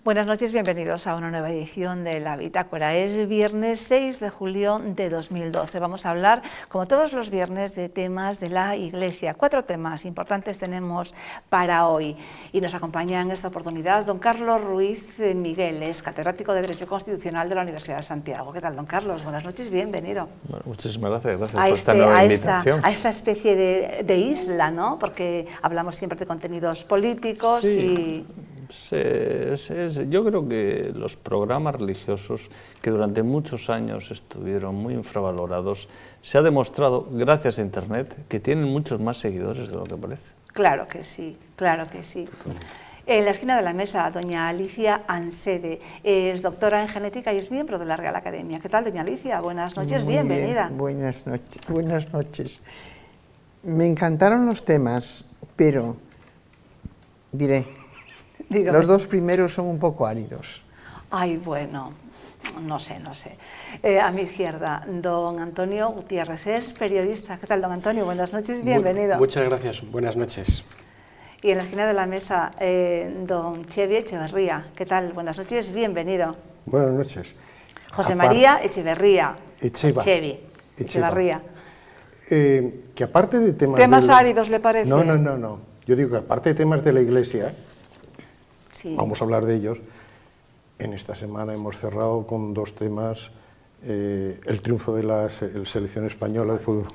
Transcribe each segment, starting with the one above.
Buenas noches, bienvenidos a una nueva edición de La Bitácora. Es viernes 6 de julio de 2012. Vamos a hablar, como todos los viernes, de temas de la Iglesia. 4 temas importantes tenemos para hoy. Y nos acompaña en esta oportunidad don Carlos Ruiz Miguel, es catedrático de Derecho Constitucional de la Universidad de Santiago. ¿Qué tal, don Carlos? Buenas noches, bienvenido. Bueno, muchísimas gracias por esta nueva invitación. A esta especie de isla, ¿no? Porque hablamos siempre de contenidos políticos y... Yo creo que los programas religiosos, que durante muchos años estuvieron muy infravalorados, se ha demostrado, gracias a Internet, que tienen muchos más seguidores de lo que parece. Claro que sí, claro que sí. En la esquina de la mesa, doña Alicia Ansede, es doctora en genética y es miembro de la Real Academia. ¿Qué tal, doña Alicia? Buenas noches, Muy bienvenida. Bien, buenas noches. Me encantaron los temas, pero diré... Dígame. Los 2 primeros son un poco áridos. Ay, bueno, no sé. A mi izquierda, don Antonio Gutiérrez, es periodista. ¿Qué tal, don Antonio? Buenas noches, bienvenido. Muchas gracias, buenas noches. Y en la esquina de la mesa, don Chevy Echeverría. ¿Qué tal? Buenas noches, bienvenido. Buenas noches. José María Echeverría. Chevy Echeverría. Que aparte de temas... ¿Temas áridos le parece? No. Yo digo que aparte de temas de la Iglesia, sí. Vamos a hablar de ellos. En esta semana hemos cerrado con 2 temas, el triunfo de la selección española de fútbol,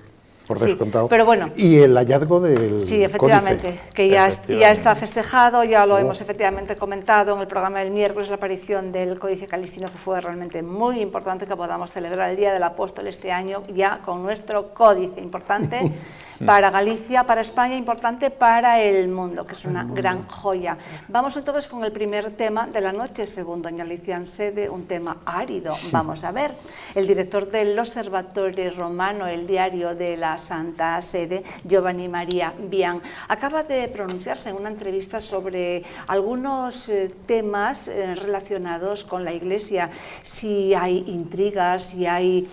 por descontado, pero bueno, y el hallazgo del sí, efectivamente, códice. Que ya está festejado, ya lo hemos efectivamente comentado en el programa del miércoles, la aparición del Códice Calixtino, que fue realmente muy importante que podamos celebrar el Día del Apóstol este año ya con nuestro códice importante para Galicia, para España, importante para el mundo, que es una gran joya. Vamos entonces con el primer tema de la noche, según doña Alicia Ansede, un tema árido. Vamos a ver, el director del Osservatore Romano, el diario de la Santa Sede, Giovanni Maria Bian, acaba de pronunciarse en una entrevista sobre algunos temas relacionados con la Iglesia, si hay intrigas, si hay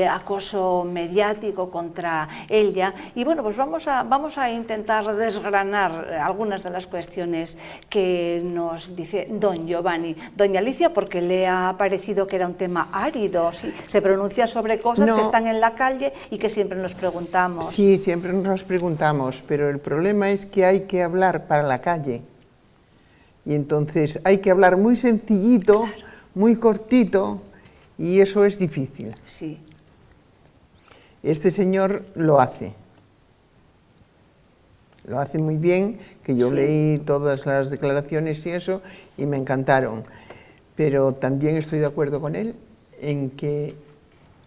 acoso mediático contra ella. Y bueno, pues vamos a intentar desgranar algunas de las cuestiones que nos dice don Giovanni. Doña Alicia, porque le ha parecido que era un tema árido, ¿sí? Se pronuncia sobre cosas que están en la calle y que siempre nos preguntamos. Sí, siempre nos preguntamos, pero el problema es que hay que hablar para la calle. Y entonces hay que hablar muy sencillito, claro, muy cortito, y eso es difícil. Sí. Este señor lo hace muy bien, que yo leí todas las declaraciones y eso, y me encantaron. Pero también estoy de acuerdo con él en que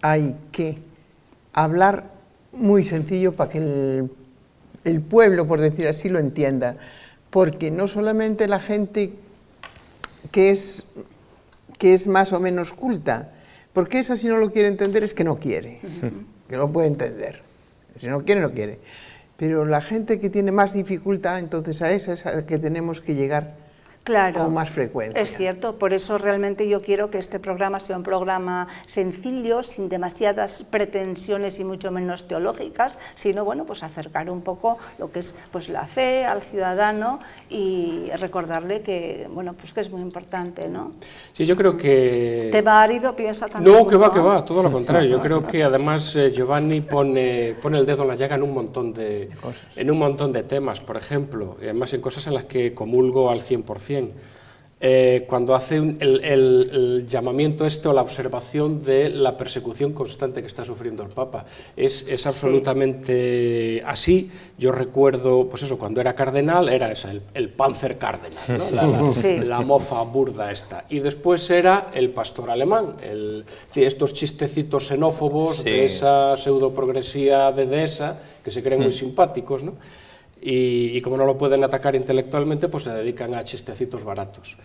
hay que hablar muy sencillo para que el pueblo, por decir así, lo entienda. Porque no solamente la gente que es más o menos culta, porque esa si no lo quiere entender es que no quiere, que no puede entender. Si no quiere, no quiere. Pero la gente que tiene más dificultad, entonces a esa es a la que tenemos que llegar, claro, con más frecuencia. Es cierto, por eso realmente yo quiero que este programa sea un programa sencillo, sin demasiadas pretensiones y mucho menos teológicas, sino bueno, pues acercar un poco lo que es pues la fe al ciudadano y recordarle que bueno, pues que es muy importante, ¿no? Sí, yo creo que... ¿Tema árido piensa también? No, que va, todo lo contrario. Yo creo que además Giovanni pone el dedo en la llaga en un montón de temas, por ejemplo, y además en cosas en las que comulgo al 100%. Cuando hace el llamamiento o la observación de la persecución constante que está sufriendo el Papa. Es absolutamente así. Yo recuerdo, pues eso, cuando era cardenal, era esa, el Panzer Cardenal, ¿no? La mofa burda esta. Y después era el pastor alemán, estos chistecitos xenófobos de esa pseudoprogresía de Dehesa, que se creen muy simpáticos, ¿no? Y como no lo pueden atacar intelectualmente, pues se dedican a chistecitos baratos.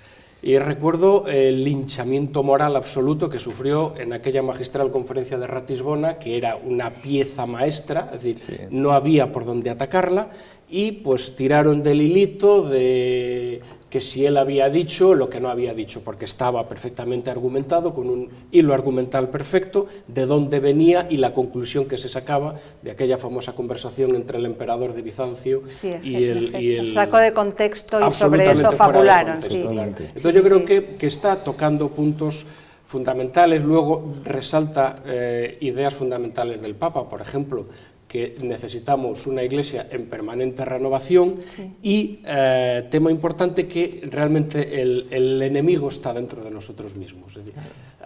Y recuerdo el linchamiento moral absoluto que sufrió en aquella magistral conferencia de Ratisbona, que era una pieza maestra, es decir, no había por dónde atacarla, y pues tiraron del hilito de que si él había dicho lo que no había dicho, porque estaba perfectamente argumentado, con un hilo argumental perfecto, de dónde venía y la conclusión que se sacaba de aquella famosa conversación entre el emperador de Bizancio y el... Sacó de contexto y sobre eso fabularon. Contexto, claro. Entonces yo creo que está tocando puntos fundamentales, luego resalta ideas fundamentales del Papa, por ejemplo, que necesitamos una Iglesia en permanente renovación y, tema importante, que realmente el enemigo está dentro de nosotros mismos. Es decir,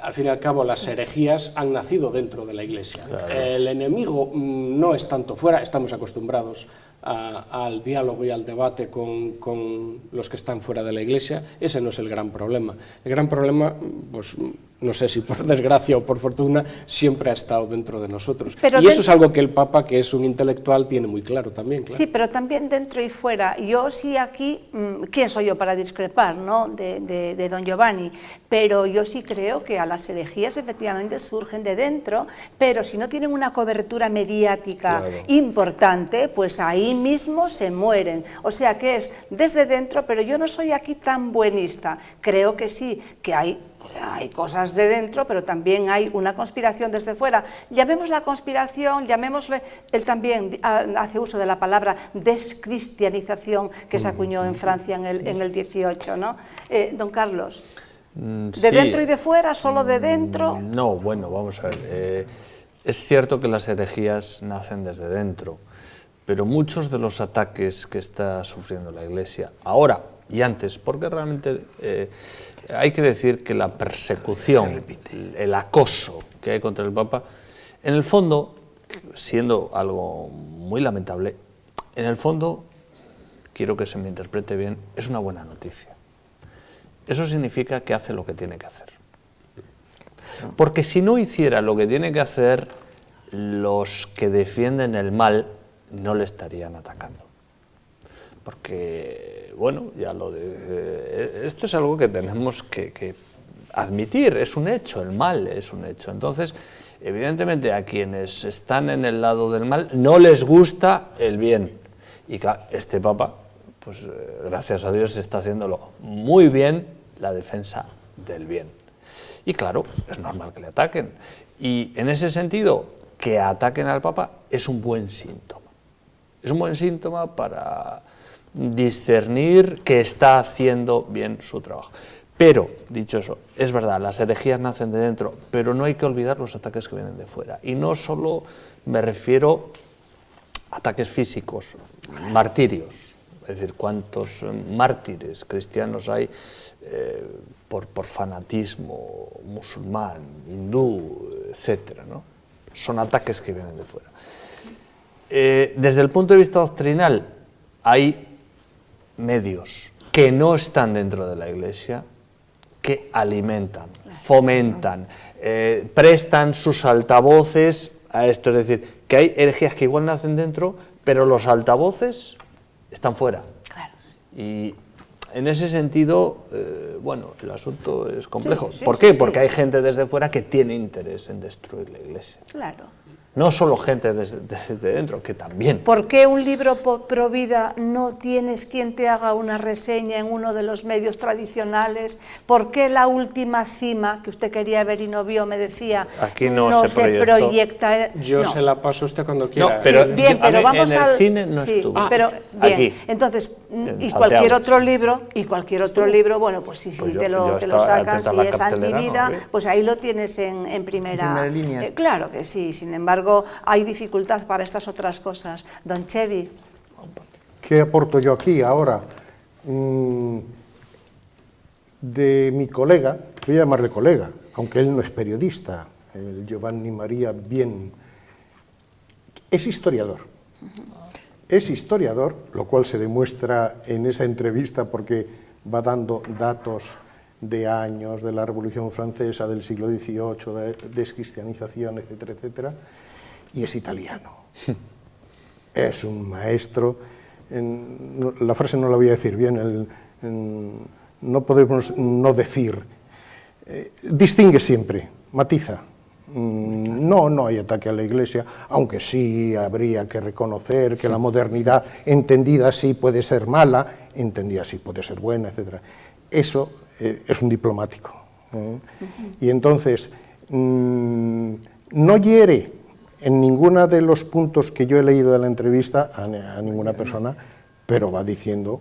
al fin y al cabo, las herejías han nacido dentro de la Iglesia. Claro. El enemigo no es tanto fuera, estamos acostumbrados al diálogo y al debate con los que están fuera de la Iglesia. Ese no es el gran problema. El gran problema, pues no sé si por desgracia o por fortuna, siempre ha estado dentro de nosotros. Pero y eso es algo que el Papa, que es un intelectual, tiene muy claro también. Claro. Sí, pero también dentro y fuera. Yo sí aquí, ¿quién soy yo para discrepar, ¿no?, de don Giovanni? Pero yo sí creo que a las herejías efectivamente surgen de dentro, pero si no tienen una cobertura mediática importante, pues ahí mismo se mueren. O sea que es desde dentro, pero yo no soy aquí tan buenista. Creo que sí, que hay cosas de dentro, pero también hay una conspiración desde fuera. Llamémosla conspiración, llamémosle, él también hace uso de la palabra descristianización que se acuñó en Francia en el 18, ¿no? Don Carlos, ¿de dentro y de fuera, solo de dentro? No, bueno, vamos a ver. Es cierto que las herejías nacen desde dentro, pero muchos de los ataques que está sufriendo la Iglesia ahora y antes, porque realmente hay que decir que la persecución, el acoso que hay contra el Papa, en el fondo, siendo algo muy lamentable, en el fondo, quiero que se me interprete bien, es una buena noticia. Eso significa que hace lo que tiene que hacer. Porque si no hiciera lo que tiene que hacer, los que defienden el mal no le estarían atacando. Porque, bueno, ya esto es algo que tenemos que admitir, es un hecho, el mal es un hecho. Entonces, evidentemente a quienes están en el lado del mal no les gusta el bien. Y este Papa, pues gracias a Dios, está haciéndolo muy bien, la defensa del bien. Y claro, es normal que le ataquen. Y en ese sentido, que ataquen al Papa es un buen síntoma. Es un buen síntoma para discernir que está haciendo bien su trabajo. Pero, dicho eso, es verdad, las herejías nacen de dentro, pero no hay que olvidar los ataques que vienen de fuera. Y no solo me refiero a ataques físicos, martirios, es decir, cuántos mártires cristianos hay por fanatismo musulmán, hindú, etcétera, ¿no? Son ataques que vienen de fuera. Desde el punto de vista doctrinal, hay medios que no están dentro de la Iglesia, que alimentan, fomentan, prestan sus altavoces a esto. Es decir, que hay herejías que igual nacen dentro, pero los altavoces están fuera. Claro. Y en ese sentido, bueno, el asunto es complejo. Sí, sí, ¿por qué? Sí. Porque hay gente desde fuera que tiene interés en destruir la Iglesia. Claro. No solo gente desde dentro, que también. ¿Por qué un libro pro vida no tienes quien te haga una reseña en uno de los medios tradicionales? ¿Por qué La última cima, que usted quería ver y no vio, me decía, aquí no se proyecta? Yo se la paso a usted cuando quiera. No, pero, sí, bien, pero vamos en el cine no estuvo. Pero bien, aquí, entonces, y cualquier otro libro, bueno, pues si pues te lo sacan, si es Antivida, pues ahí lo tienes en primera línea. Claro que sí, sin embargo, hay dificultad para estas otras cosas. Don Chevy. ¿Qué aporto yo aquí ahora? De mi colega, voy a llamarle colega, aunque él no es periodista, el Giovanni María Bien, es historiador. Es historiador, lo cual se demuestra en esa entrevista porque va dando datos de años de la Revolución Francesa, del siglo XVIII, de descristianización, etcétera, etcétera, y es italiano. Es un maestro, la frase no la voy a decir bien, no podemos no decir, distingue siempre, matiza. No hay ataque a la Iglesia, aunque sí habría que reconocer que la modernidad entendida así puede ser mala entendía si podía ser buena, etc. Eso es un diplomático. Y entonces, no hiere en ninguno de los puntos que yo he leído de la entrevista a ninguna persona, pero va diciendo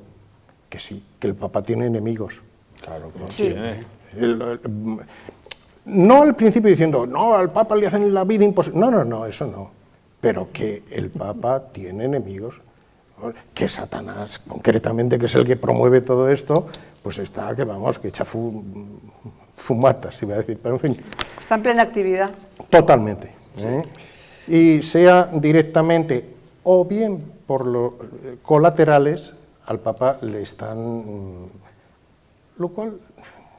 que sí, que el Papa tiene enemigos. Claro que Sí. No al principio diciendo, no, al Papa le hacen la vida imposible. No, eso no. Pero que el Papa tiene enemigos. Que Satanás, concretamente, que es el que promueve todo esto, pues está, que vamos, que echa fumatas, iba a decir, pero en fin. Está en plena actividad. Totalmente. Y sea directamente o bien por los colaterales, al Papa le están... Lo cual,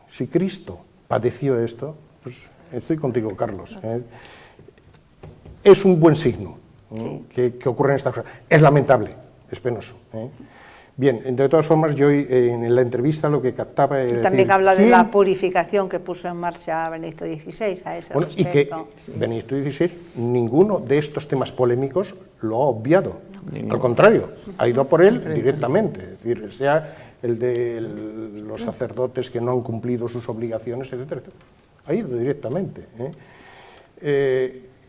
si Cristo padeció esto, pues estoy contigo, Carlos. Es un buen signo que ocurren estas cosas. Es lamentable, es penoso. Bien, de todas formas, yo en la entrevista lo que captaba era También decir, habla de ¿quién? la purificación que puso en marcha Benedicto XVI a ese Bueno, y que respecto. Benedicto XVI, ninguno de estos temas polémicos lo ha obviado. Al contrario, ha ido a por él directamente. Es decir, sea el de los sacerdotes que no han cumplido sus obligaciones, etcétera, etcétera. Ha ido directamente.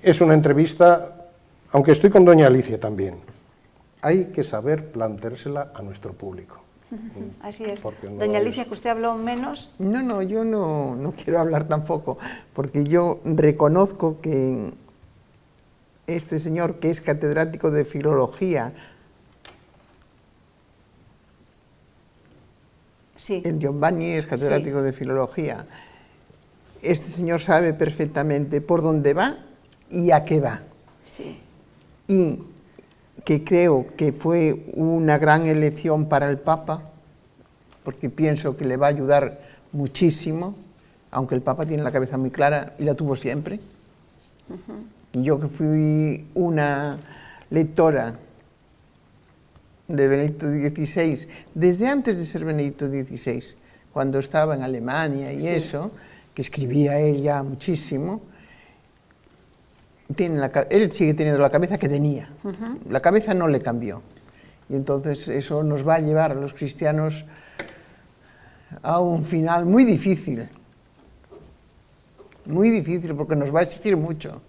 Es una entrevista, aunque estoy con doña Alicia también, hay que saber planteársela a nuestro público. Así es. Porque no Doña es- Alicia, que usted habló menos. No, yo no quiero hablar tampoco, porque yo reconozco que este señor, que es catedrático de filología, Sí. el Giovanni es catedrático de filología, este señor sabe perfectamente por dónde va y a qué va. Sí. Y que creo que fue una gran elección para el Papa, porque pienso que le va a ayudar muchísimo, aunque el Papa tiene la cabeza muy clara y la tuvo siempre. Y yo que fui una lectora de Benedicto XVI, desde antes de ser Benedicto XVI, cuando estaba en Alemania y eso, que escribía él ya muchísimo, él sigue teniendo la cabeza que tenía. La cabeza no le cambió. Y entonces eso nos va a llevar a los cristianos a un final muy difícil, porque nos va a exigir mucho.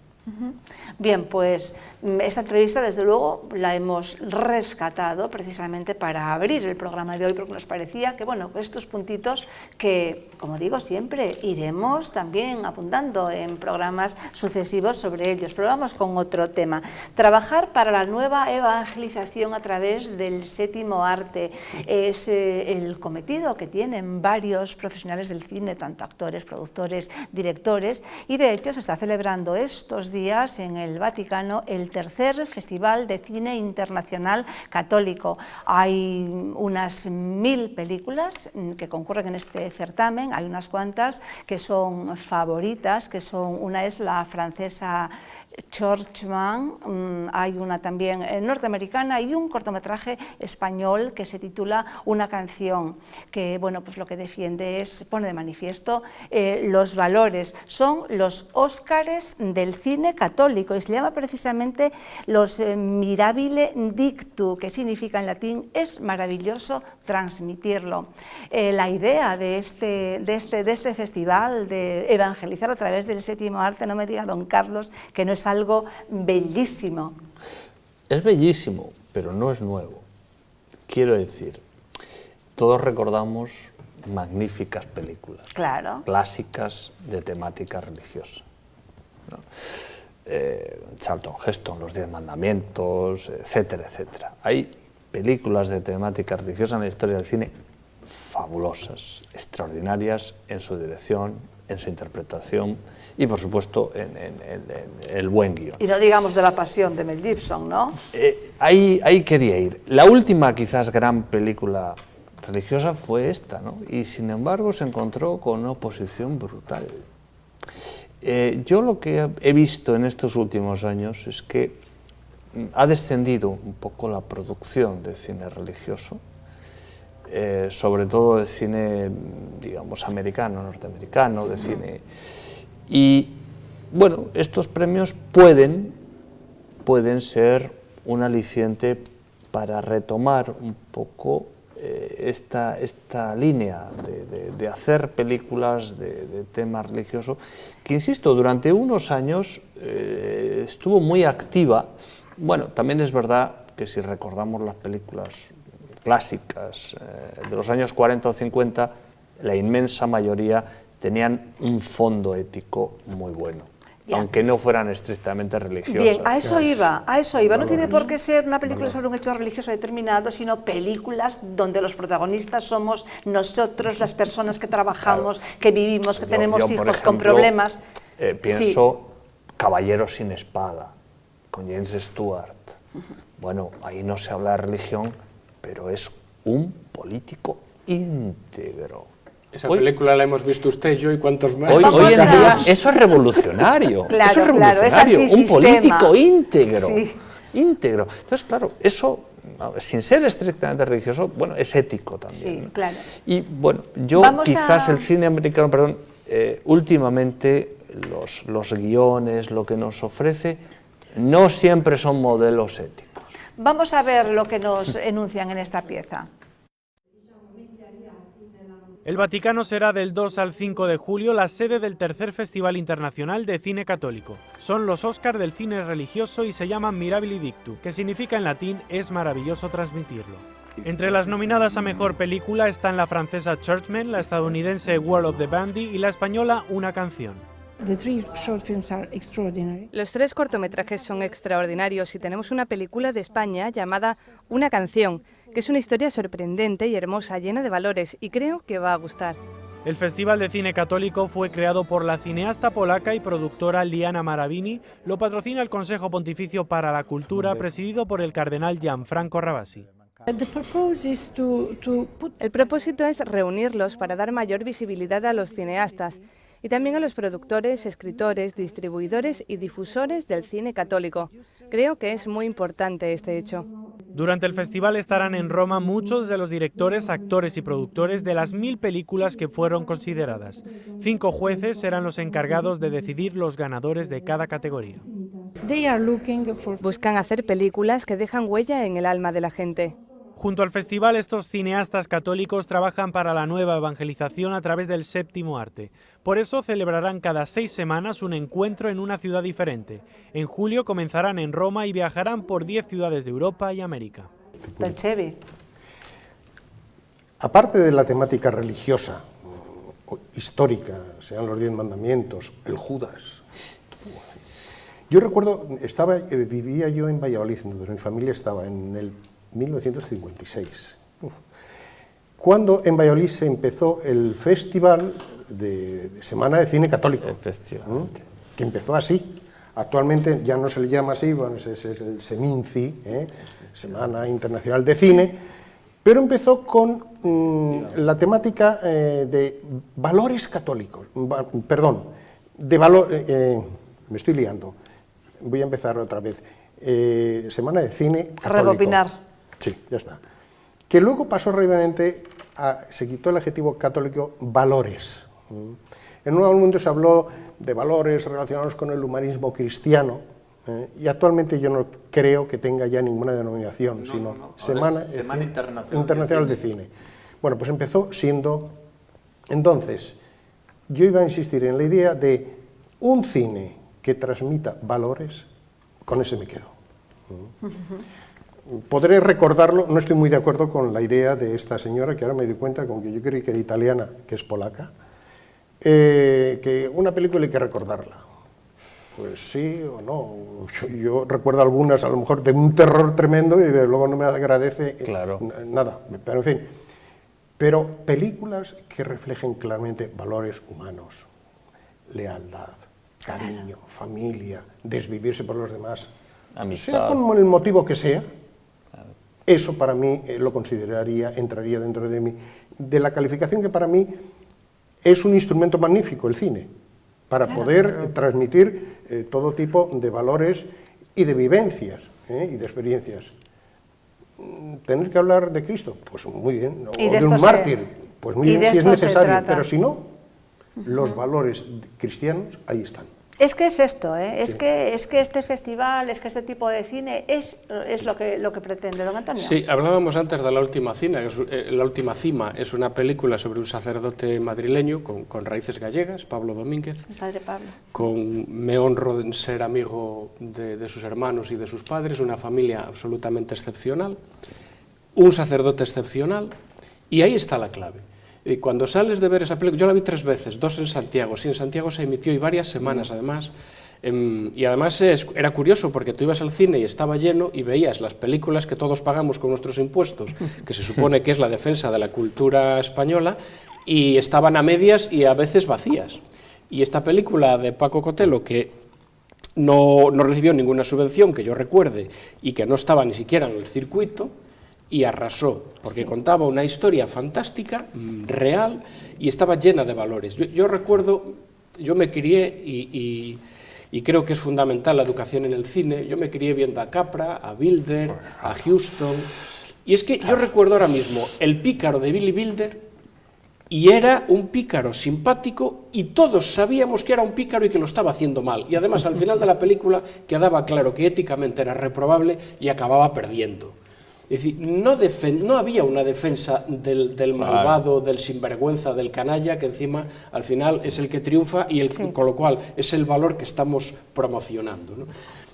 Bien, pues esta entrevista desde luego la hemos rescatado precisamente para abrir el programa de hoy, porque nos parecía que, bueno, estos puntitos que, como digo siempre, iremos también apuntando en programas sucesivos sobre ellos. Pero vamos con otro tema. Trabajar para la nueva evangelización a través del séptimo arte es el cometido que tienen varios profesionales del cine, tanto actores, productores, directores, y de hecho se está celebrando estos días en el Vaticano el tercer Festival de Cine Internacional Católico. Hay unas 1000 películas que concurren en este certamen, hay unas cuantas que son favoritas, una es la francesa Churchman, hay una también norteamericana y un cortometraje español que se titula Una canción, que bueno, pues lo que defiende pone de manifiesto los valores, son los Óscares del cine católico y se llama precisamente los Mirabile Dictu, que significa en latín es maravilloso transmitirlo. La idea de este festival de evangelizar a través del séptimo arte, no me diga don Carlos que no es algo bellísimo. Es bellísimo, pero no es nuevo. Quiero decir, todos recordamos magníficas películas, Claro. clásicas de temática religiosa, ¿no? Charlton Heston, Los 10 Mandamientos, etcétera, etcétera. Hay películas de temática religiosa en la historia del cine fabulosas, extraordinarias en su dirección, en su interpretación y, por supuesto, en el buen guión. Y no digamos de La Pasión de Mel Gibson, ¿no? Ahí quería ir. La última, quizás, gran película religiosa fue esta, ¿no? Y, sin embargo, se encontró con una oposición brutal. Yo lo que he visto en estos últimos años es que ha descendido un poco la producción de cine religioso, sobre todo de cine, digamos, americano, norteamericano, de cine. Y, bueno, estos premios pueden ser un aliciente para retomar un poco esta línea de hacer películas de tema religioso, que insisto, durante unos años estuvo muy activa. Bueno, también es verdad que si recordamos las películas clásicas de los años 40 o 50, la inmensa mayoría tenían un fondo ético muy bueno, aunque no fueran estrictamente religiosas. Bien, a eso iba. No tiene por qué ser una película sobre un hecho religioso determinado, sino películas donde los protagonistas somos nosotros, las personas que trabajamos, que vivimos, que tenemos yo, hijos por ejemplo, con problemas. Pienso Caballero sin espada, con James Stewart. Bueno, ahí no se habla de religión, pero es un político íntegro. Esa película la hemos visto usted, yo y cuantos más. Hoy en día eso es revolucionario. Claro, eso es revolucionario. es un político íntegro. Sí. Íntegro. Entonces, claro, eso, sin ser estrictamente religioso, bueno, es ético también. Sí, ¿no? claro. Y bueno, yo quizás el cine americano, perdón, últimamente los guiones, lo que nos ofrece, no siempre son modelos éticos. Vamos a ver lo que nos enuncian en esta pieza. El Vaticano será del 2 al 5 de julio la sede del tercer Festival Internacional de Cine Católico. Son los Oscar del cine religioso y se llaman Mirabili Dictu, que significa en latín es maravilloso transmitirlo. Entre las nominadas a Mejor Película están la francesa Churchmen, la estadounidense World of the Bandy y la española Una Canción. Los 3 cortometrajes son extraordinarios y tenemos una película de España llamada Una Canción, que es una historia sorprendente y hermosa, llena de valores, y creo que va a gustar. El Festival de Cine Católico fue creado por la cineasta polaca y productora Liana Maravini, lo patrocina el Consejo Pontificio para la Cultura, presidido por el cardenal Gianfranco Ravasi. El propósito es reunirlos para dar mayor visibilidad a los cineastas y también a los productores, escritores, distribuidores y difusores del cine católico. Creo que es muy importante este hecho. Durante el festival estarán en Roma muchos de los directores, actores y productores de las 1000 películas que fueron consideradas. 5 jueces serán los encargados de decidir los ganadores de cada categoría. Buscan hacer películas que dejan huella en el alma de la gente. Junto al festival, estos cineastas católicos trabajan para la nueva evangelización a través del séptimo arte. Por eso celebrarán cada 6 semanas un encuentro en una ciudad diferente. En julio comenzarán en Roma y viajarán por 10 ciudades de Europa y América. Don Chevy. Aparte de la temática religiosa, o histórica, sean los 10 mandamientos, el Judas. Yo recuerdo, vivía yo en Valladolid, donde mi familia estaba en el 1956, cuando en Valladolid se empezó el Festival de Semana de Cine Católico, que empezó así. Actualmente ya no se le llama así, bueno, es el Seminci, Semana Internacional de Cine, pero empezó con la temática de valores católicos, me estoy liando, voy a empezar otra vez, Semana de Cine Católico. Rebobinar. Sí, ya está. Que luego pasó rápidamente se quitó el adjetivo católico valores. En un momento se habló de valores relacionados con el humanismo cristiano, y actualmente yo no creo que tenga ya ninguna denominación, sino Semana Internacional de Cine. Bueno, pues empezó siendo... Entonces, yo iba a insistir en la idea de un cine que transmita valores, con ese me quedo. Podré recordarlo, no estoy muy de acuerdo con la idea de esta señora, que ahora me di cuenta, con que yo creí que era italiana, que es polaca, que una película hay que recordarla. Pues sí o no. Yo recuerdo algunas, a lo mejor, de un terror tremendo y de luego no me agradece nada. Pero en fin, pero películas que reflejen claramente valores humanos, lealtad, cariño, familia, desvivirse por los demás, amistad, sea con el motivo que sea. Eso para mí lo consideraría, entraría dentro de la calificación que para mí es un instrumento magnífico, el cine, para poder transmitir todo tipo de valores y de vivencias y de experiencias. ¿Tener que hablar de Cristo? Pues muy bien. O de un mártir, pues muy bien si es necesario, pero si no, los valores cristianos ahí están. Es que es esto, es que este festival, es que este tipo de cine es lo que pretende, don Antonio. Sí, hablábamos antes de La Última Cima, es una película sobre un sacerdote madrileño con raíces gallegas, Pablo Domínguez. El padre Pablo. Me honro en ser amigo de sus hermanos y de sus padres, una familia absolutamente excepcional, un sacerdote excepcional, y ahí está la clave. Y cuando sales de ver esa película, yo la vi 3 veces, 2 en Santiago, sí, en Santiago se emitió y varias semanas además, y además era curioso porque tú ibas al cine y estaba lleno y veías las películas que todos pagamos con nuestros impuestos, que se supone que es la defensa de la cultura española, y estaban a medias y a veces vacías. Y esta película de Paco Cotelo, que no recibió ninguna subvención que yo recuerde y que no estaba ni siquiera en el circuito, y arrasó, porque contaba una historia fantástica, real, y estaba llena de valores. Yo recuerdo, yo me crié, y creo que es fundamental la educación en el cine, yo me crié viendo a Capra, a Wilder, a Huston, y es que yo recuerdo ahora mismo el pícaro de Billy Wilder, y era un pícaro simpático, y todos sabíamos que era un pícaro y que lo estaba haciendo mal, y además al final de la película quedaba claro que éticamente era reprobable y acababa perdiendo. Es decir, no había una defensa del malvado, del sinvergüenza, del canalla, que encima al final es el que triunfa y con lo cual es el valor que estamos promocionando, ¿no?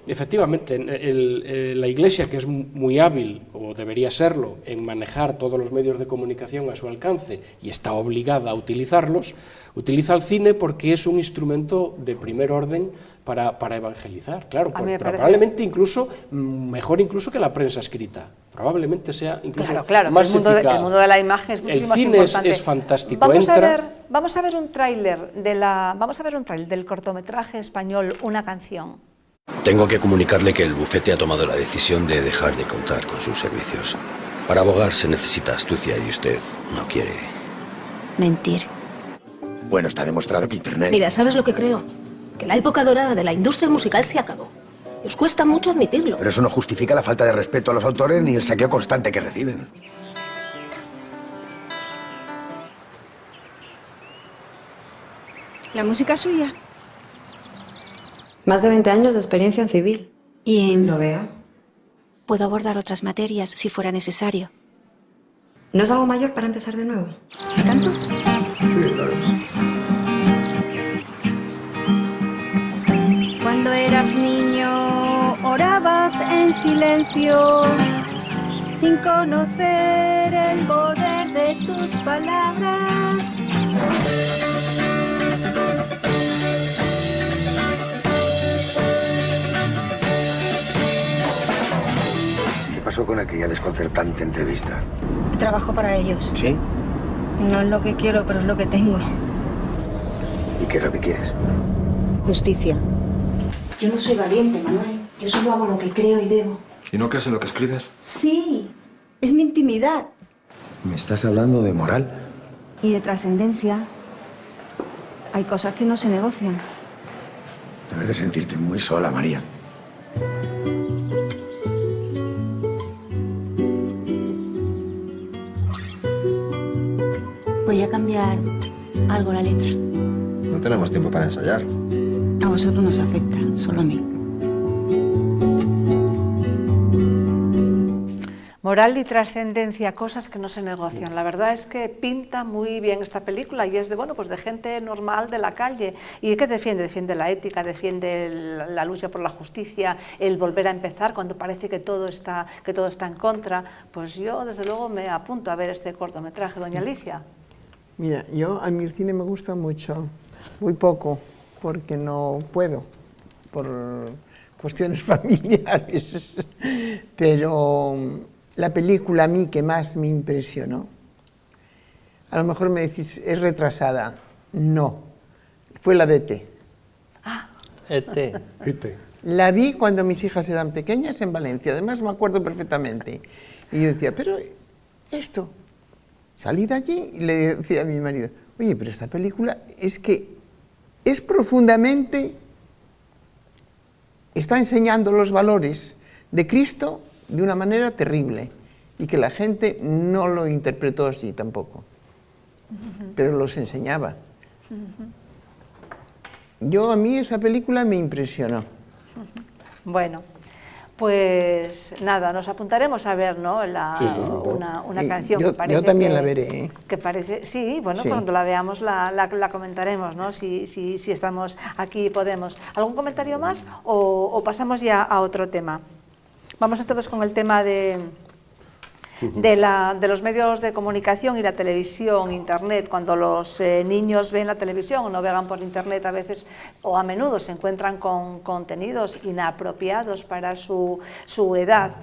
Efectivamente, la Iglesia, que es muy hábil, o debería serlo, en manejar todos los medios de comunicación a su alcance y está obligada a utilizarlos, utiliza el cine porque es un instrumento de primer orden para evangelizar, claro, pero probablemente incluso, mejor incluso que la prensa escrita, probablemente sea incluso más eficaz. El mundo de la imagen es muchísimo más importante. El cine es fantástico. Vamos a ver un tráiler del cortometraje español Una canción. Tengo que comunicarle que el bufete ha tomado la decisión de dejar de contar con sus servicios. Para abogar se necesita astucia y usted no quiere mentir. Bueno, está demostrado que Internet... Mira, ¿sabes lo que creo? Que la época dorada de la industria musical se acabó. Y os cuesta mucho admitirlo. Pero eso no justifica la falta de respeto a los autores ni el saqueo constante que reciben. ¿La música es suya? Más de 20 años de experiencia en civil. Lo veo. Puedo abordar otras materias si fuera necesario. ¿No es algo mayor para empezar de nuevo? ¿Tanto? Sí, claro. Cuando eras niño, orabas en silencio, sin conocer el poder de tus palabras. ¿Qué pasó con aquella desconcertante entrevista? Trabajo para ellos. ¿Sí? No es lo que quiero, pero es lo que tengo. ¿Y qué es lo que quieres? Justicia. Yo no soy valiente, Manuel. Yo solo hago lo que creo y debo. ¿Y no crees en lo que escribes? Sí, es mi intimidad. ¿Me estás hablando de moral? Y de trascendencia. Hay cosas que no se negocian. Debes de sentirte muy sola, María. Voy a cambiar algo la letra. No tenemos tiempo para ensayar. A vosotros nos afecta, solo a mí. Moral y trascendencia, cosas que no se negocian. La verdad es que pinta muy bien esta película y es de gente normal de la calle. ¿Y qué defiende? Defiende la ética, defiende la lucha por la justicia, el volver a empezar cuando parece que todo está en contra. Pues yo, desde luego, me apunto a ver este cortometraje, doña Alicia. Mira, a mí el cine me gusta mucho, muy poco, porque no puedo, por cuestiones familiares, pero la película a mí que más me impresionó, a lo mejor me decís, es retrasada, no, fue la de E.T. E.T. La vi cuando mis hijas eran pequeñas en Valencia, además me acuerdo perfectamente, y yo decía, pero esto, salí de allí y le decía a mi marido, oye, pero esta película es que es profundamente, está enseñando los valores de Cristo de una manera terrible y que la gente no lo interpretó así tampoco, pero los enseñaba. A mí esa película me impresionó. Bueno, pues nada, nos apuntaremos a ver, ¿no? Una canción que parece... Yo también la veré, ¿eh? Que parece, sí, bueno, sí. Cuando la veamos la comentaremos, ¿no? Si estamos aquí y podemos. ¿Algún comentario más o pasamos ya a otro tema? Vamos entonces con el tema de los medios de comunicación y la televisión, internet. Cuando los niños ven la televisión o navegan por internet, a veces o a menudo se encuentran con contenidos inapropiados para su edad.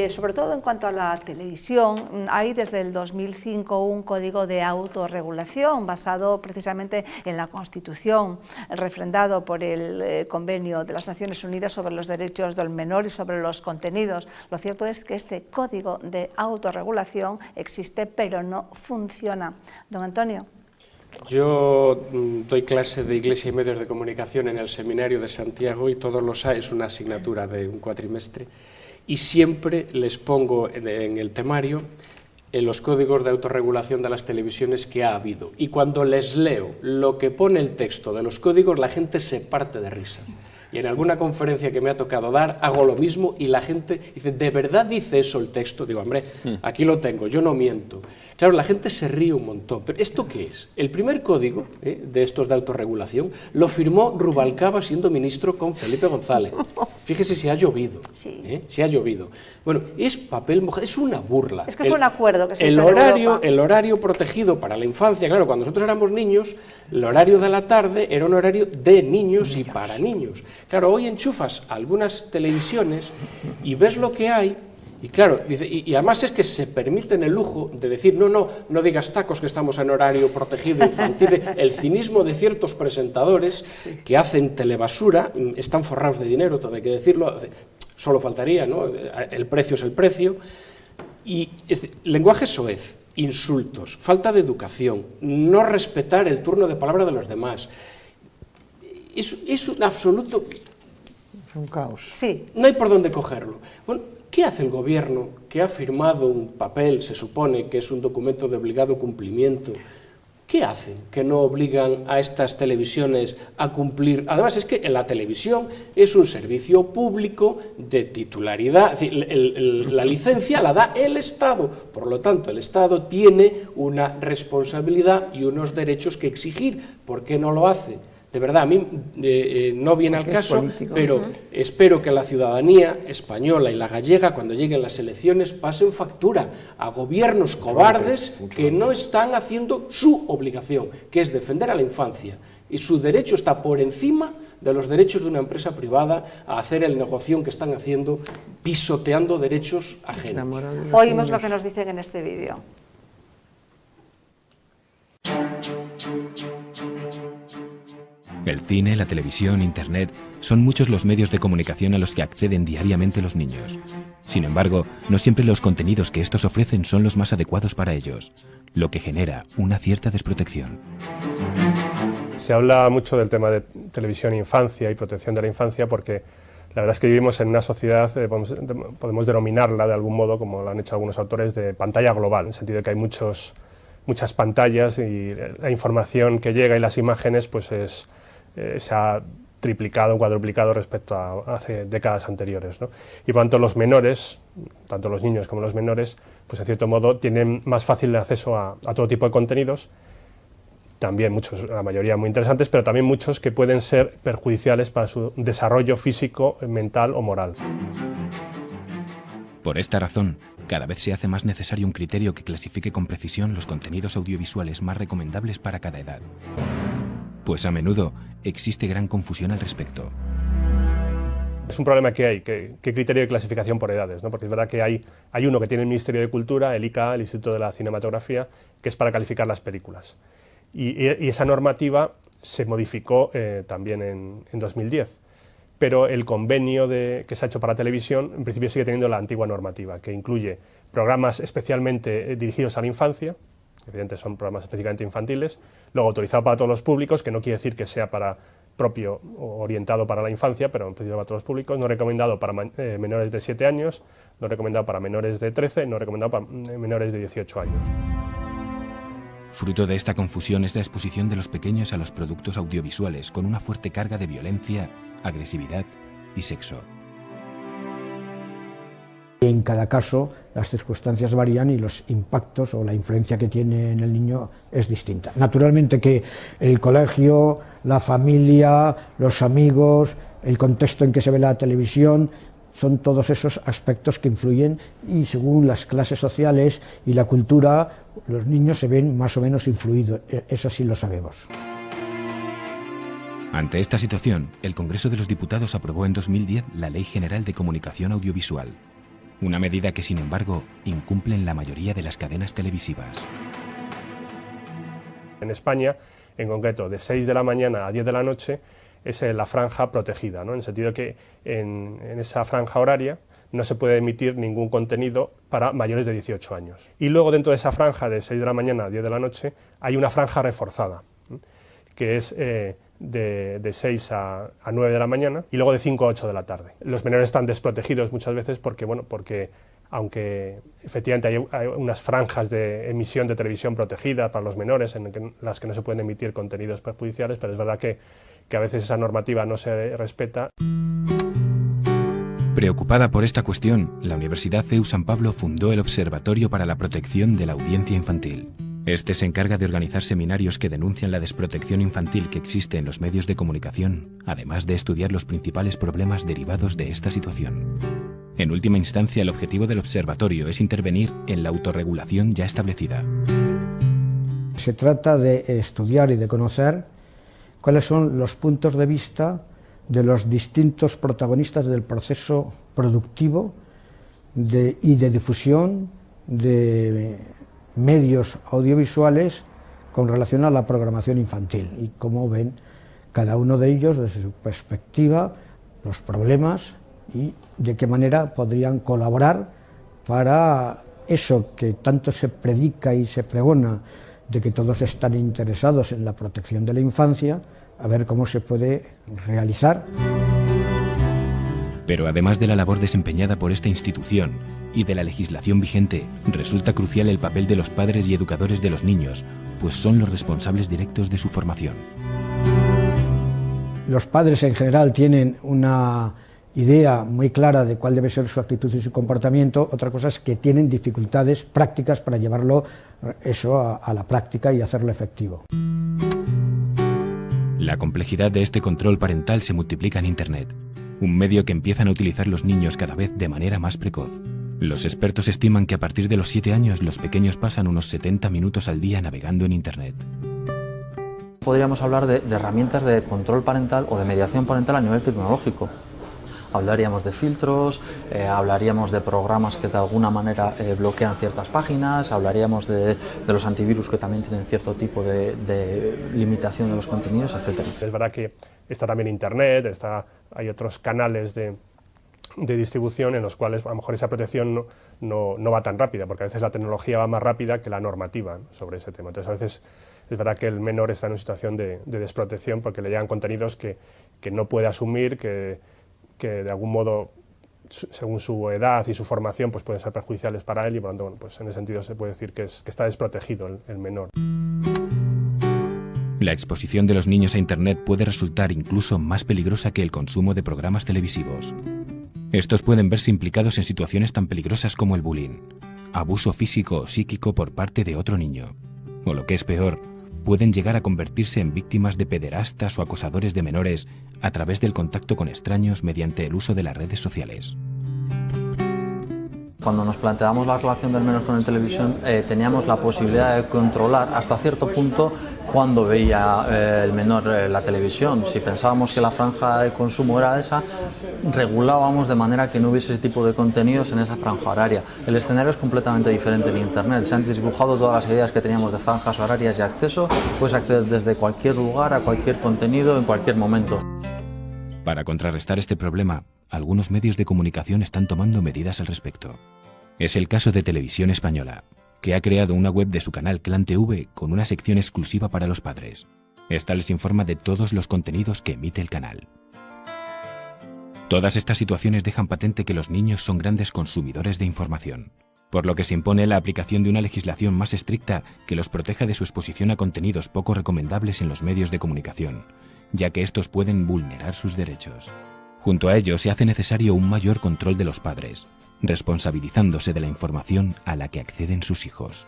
Sobre todo en cuanto a la televisión, hay desde el 2005 un código de autorregulación basado precisamente en la Constitución, refrendado por el Convenio de las Naciones Unidas sobre los derechos del menor y sobre los contenidos. Lo cierto es que este código de autorregulación existe, pero no funciona. Don Antonio. Yo doy clase de Iglesia y Medios de Comunicación en el Seminario de Santiago y todos los años es una asignatura de un cuatrimestre y siempre les pongo en el temario los códigos de autorregulación de las televisiones que ha habido. Y cuando les leo lo que pone el texto de los códigos, la gente se parte de risa. Y en alguna conferencia que me ha tocado dar, hago lo mismo y la gente dice, ¿de verdad dice eso el texto? Digo, hombre, aquí lo tengo, yo no miento. Claro, la gente se ríe un montón. ¿Pero esto qué es? El primer código de estos de autorregulación lo firmó Rubalcaba siendo ministro con Felipe González. Fíjese si ha llovido. Sí. Si ha llovido. Bueno, es papel mojado, es una burla. Es que fue un acuerdo que se hizo el horario protegido para la infancia, claro, cuando nosotros éramos niños, el horario de la tarde era un horario de niños y para niños. Claro, hoy enchufas algunas televisiones y ves lo que hay. Y claro, y además es que se permiten el lujo de decir, no digas tacos que estamos en horario protegido infantil. El cinismo de ciertos presentadores que hacen telebasura, están forrados de dinero, todo hay que decirlo, solo faltaría, ¿no? El precio es el precio. Y lenguaje soez, insultos, falta de educación, no respetar el turno de palabra de los demás. Es un absoluto... Es un caos. Sí. No hay por dónde cogerlo. Bueno, ¿qué hace el gobierno que ha firmado un papel, se supone que es un documento de obligado cumplimiento? ¿Qué hacen que no obligan a estas televisiones a cumplir? Además, es que la televisión es un servicio público de titularidad, es decir, la licencia la da el Estado, por lo tanto, el Estado tiene una responsabilidad y unos derechos que exigir. ¿Por qué no lo hace? De verdad, a mí no viene al caso, pero espero que la ciudadanía española y la gallega, cuando lleguen las elecciones, pasen factura a gobiernos cobardes que no están haciendo su obligación, que es defender a la infancia. Y su derecho está por encima de los derechos de una empresa privada a hacer el negocio que están haciendo, pisoteando derechos ajenos. Oímos lo que nos dicen en este vídeo. El cine, la televisión, Internet, son muchos los medios de comunicación a los que acceden diariamente los niños. Sin embargo, no siempre los contenidos que estos ofrecen son los más adecuados para ellos, lo que genera una cierta desprotección. Se habla mucho del tema de televisión e infancia y protección de la infancia porque la verdad es que vivimos en una sociedad, podemos denominarla de algún modo, como lo han hecho algunos autores, de pantalla global, en el sentido de que hay muchas pantallas y la información que llega y las imágenes pues se ha triplicado o cuadruplicado respecto a hace décadas anteriores, ¿no? Y por tanto los menores, tanto los niños como los menores, pues en cierto modo tienen más fácil acceso a todo tipo de contenidos, también muchos, la mayoría muy interesantes, pero también muchos que pueden ser perjudiciales para su desarrollo físico, mental o moral. Por esta razón, cada vez se hace más necesario un criterio que clasifique con precisión los contenidos audiovisuales más recomendables para cada edad. Pues a menudo existe gran confusión al respecto. Es un problema que hay, ¿qué criterio de clasificación por edades? ¿No? Porque es verdad que hay uno que tiene el Ministerio de Cultura, el ICA, el Instituto de la Cinematografía, que es para calificar las películas. Y esa normativa se modificó también en 2010. Pero el convenio que se ha hecho para televisión, en principio sigue teniendo la antigua normativa, que incluye programas especialmente dirigidos a la infancia, evidentemente son programas específicamente infantiles, luego autorizado para todos los públicos, que no quiere decir que sea propio o orientado para la infancia, pero en principio para todos los públicos, no recomendado para menores de 7 años, no recomendado para menores de 13, no recomendado para menores de 18 años. Fruto de esta confusión es la exposición de los pequeños a los productos audiovisuales con una fuerte carga de violencia, agresividad y sexo. En cada caso, las circunstancias varían y los impactos o la influencia que tiene en el niño es distinta. Naturalmente que el colegio, la familia, los amigos, el contexto en que se ve la televisión, son todos esos aspectos que influyen y según las clases sociales y la cultura, los niños se ven más o menos influidos, eso sí lo sabemos. Ante esta situación, el Congreso de los Diputados aprobó en 2010 la Ley General de Comunicación Audiovisual, una medida que, sin embargo, incumple en la mayoría de las cadenas televisivas. En España, en concreto, de 6 de la mañana a 10 de la noche, es la franja protegida, ¿no? En el sentido de que en esa franja horaria no se puede emitir ningún contenido para mayores de 18 años. Y luego dentro de esa franja de 6 de la mañana a 10 de la noche hay una franja reforzada, que es de 6 a 9 de la mañana y luego de 5 a 8 de la tarde. Los menores están desprotegidos muchas veces porque aunque efectivamente hay unas franjas de emisión de televisión protegida para los menores en las que no se pueden emitir contenidos perjudiciales, pero es verdad que a veces esa normativa no se respeta. Preocupada por esta cuestión, la Universidad CEU San Pablo fundó el Observatorio para la Protección de la Audiencia Infantil. Este se encarga de organizar seminarios que denuncian la desprotección infantil que existe en los medios de comunicación, además de estudiar los principales problemas derivados de esta situación. En última instancia, el objetivo del observatorio es intervenir en la autorregulación ya establecida. Se trata de estudiar y de conocer cuáles son los puntos de vista de los distintos protagonistas del proceso productivo y de difusión de medios audiovisuales con relación a la programación infantil y cómo ven cada uno de ellos desde su perspectiva los problemas y de qué manera podrían colaborar para eso que tanto se predica y se pregona de que todos están interesados en la protección de la infancia, a ver cómo se puede realizar. Pero además de la labor desempeñada por esta institución y de la legislación vigente, resulta crucial el papel de los padres y educadores de los niños, pues son los responsables directos de su formación. Los padres en general tienen una idea muy clara de cuál debe ser su actitud y su comportamiento, otra cosa es que tienen dificultades prácticas para llevarlo eso a la práctica y hacerlo efectivo. La complejidad de este control parental se multiplica en Internet, un medio que empiezan a utilizar los niños cada vez de manera más precoz. Los expertos estiman que a partir de los 7 años los pequeños pasan unos 70 minutos al día navegando en Internet. Podríamos hablar de herramientas de control parental o de mediación parental a nivel tecnológico. Hablaríamos de filtros, hablaríamos de programas que de alguna manera bloquean ciertas páginas, hablaríamos de los antivirus que también tienen cierto tipo de limitación de los contenidos, etc. Es verdad que está también Internet, hay otros canales de distribución en los cuales a lo mejor esa protección no va tan rápida, porque a veces la tecnología va más rápida que la normativa, ¿no?, sobre ese tema. Entonces a veces es verdad que el menor está en una situación de desprotección porque le llegan contenidos que no puede asumir, que de algún modo, según su edad y su formación, pues pueden ser perjudiciales para él y por lo tanto, bueno, pues en ese sentido se puede decir que está desprotegido el menor. La exposición de los niños a Internet puede resultar incluso más peligrosa que el consumo de programas televisivos. Estos pueden verse implicados en situaciones tan peligrosas como el bullying, abuso físico o psíquico por parte de otro niño, o lo que es peor, pueden llegar a convertirse en víctimas de pederastas o acosadores de menores a través del contacto con extraños mediante el uso de las redes sociales. Cuando nos planteamos la relación del menor con la televisión, teníamos la posibilidad de controlar hasta cierto punto cuando veía el menor la televisión. Si pensábamos que la franja de consumo era esa, regulábamos de manera que no hubiese ese tipo de contenidos en esa franja horaria. El escenario es completamente diferente en Internet. Se han dibujado todas las ideas que teníamos de franjas horarias y acceso. Puedes acceder desde cualquier lugar a cualquier contenido en cualquier momento. Para contrarrestar este problema, algunos medios de comunicación están tomando medidas al respecto. Es el caso de Televisión Española, que ha creado una web de su canal Clan TV con una sección exclusiva para los padres. Esta les informa de todos los contenidos que emite el canal. Todas estas situaciones dejan patente que los niños son grandes consumidores de información. por lo que se impone la aplicación de una legislación más estricta que los proteja de su exposición a contenidos poco recomendables en los medios de comunicación, ya que estos pueden vulnerar sus derechos. Junto a ello, se hace necesario un mayor control de los padres, responsabilizándose de la información a la que acceden sus hijos.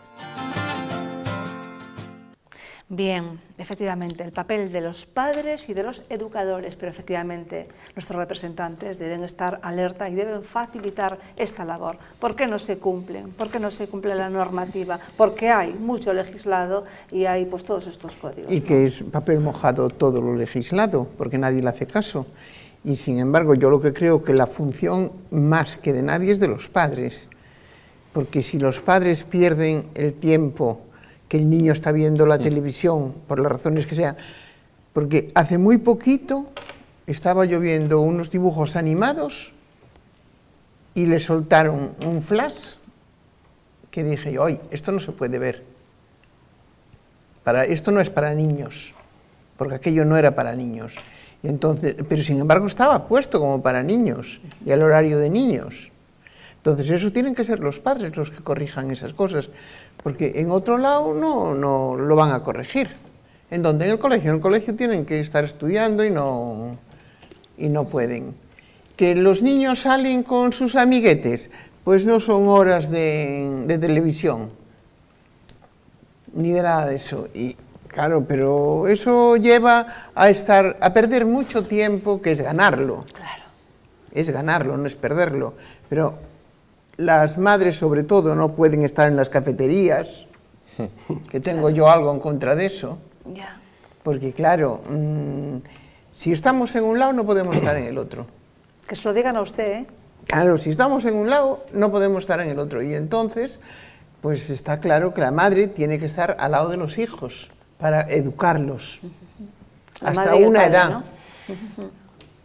Bien, efectivamente, el papel de los padres y de los educadores, pero efectivamente nuestros representantes deben estar alerta y deben facilitar esta labor. ¿Por qué no se cumplen? ¿Por qué no se cumple la normativa? Porque hay mucho legislado y hay pues todos estos códigos. Y que es papel mojado todo lo legislado, porque nadie le hace caso. Y sin embargo, yo lo que creo que la función más que de nadie es de los padres, porque si los padres pierden el tiempo que el niño está viendo la televisión, por las razones que sean, porque hace muy poquito estaba yo viendo unos dibujos animados y le soltaron un flash que dije yo, oye, esto no se puede ver, esto no es para niños, porque aquello no era para niños. Y entonces, pero sin embargo estaba puesto como para niños y al horario de niños. Entonces eso tienen que ser los padres los que corrijan esas cosas, porque en otro lado no lo van a corregir. ¿En dónde? En el colegio. En el colegio tienen que estar estudiando y no pueden. ¿Que los niños salen con sus amiguetes? Pues no son horas de televisión, ni de nada de eso. Y claro, pero eso lleva a perder mucho tiempo, que es ganarlo. Claro. Es ganarlo, no es perderlo. Pero las madres, sobre todo, no pueden estar en las cafeterías, que tengo yo algo en contra de eso. Ya. Porque, claro, si estamos en un lado, no podemos estar en el otro. Que se lo digan a usted, ¿eh? Claro, si estamos en un lado, no podemos estar en el otro. Y entonces, pues está claro que la madre tiene que estar al lado de los hijos para educarlos. Hasta una edad. ¿No?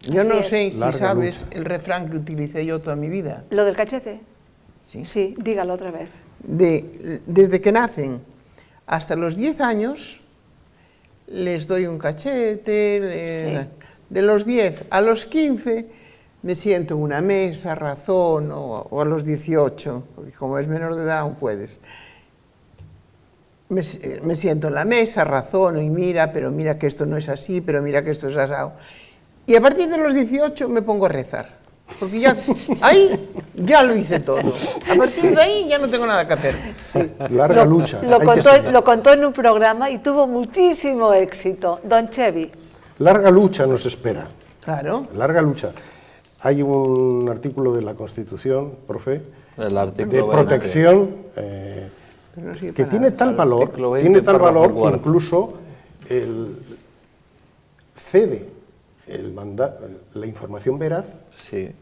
Yo no sé si sabes el refrán que utilicé yo toda mi vida. ¿Lo del cachete? Sí. Sí, dígalo otra vez. Desde que nacen hasta los 10 años, les doy un cachete, de los 10 a los 15 me siento en una mesa, razono, o a los 18, porque como es menor de edad aún puedes. Me siento en la mesa, razono y pero mira que esto no es así, pero mira que esto es asado. Y a partir de los 18 me pongo a rezar, porque ya ahí ya lo hice todo. A partir de ahí ya no tengo nada que hacer. Sí. Larga lucha. Lo contó en un programa y tuvo muchísimo éxito. Don Chevy. Larga lucha nos espera. Claro. Larga lucha. Hay un artículo de la Constitución, profe, de protección que tiene tal valor que incluso cede la información veraz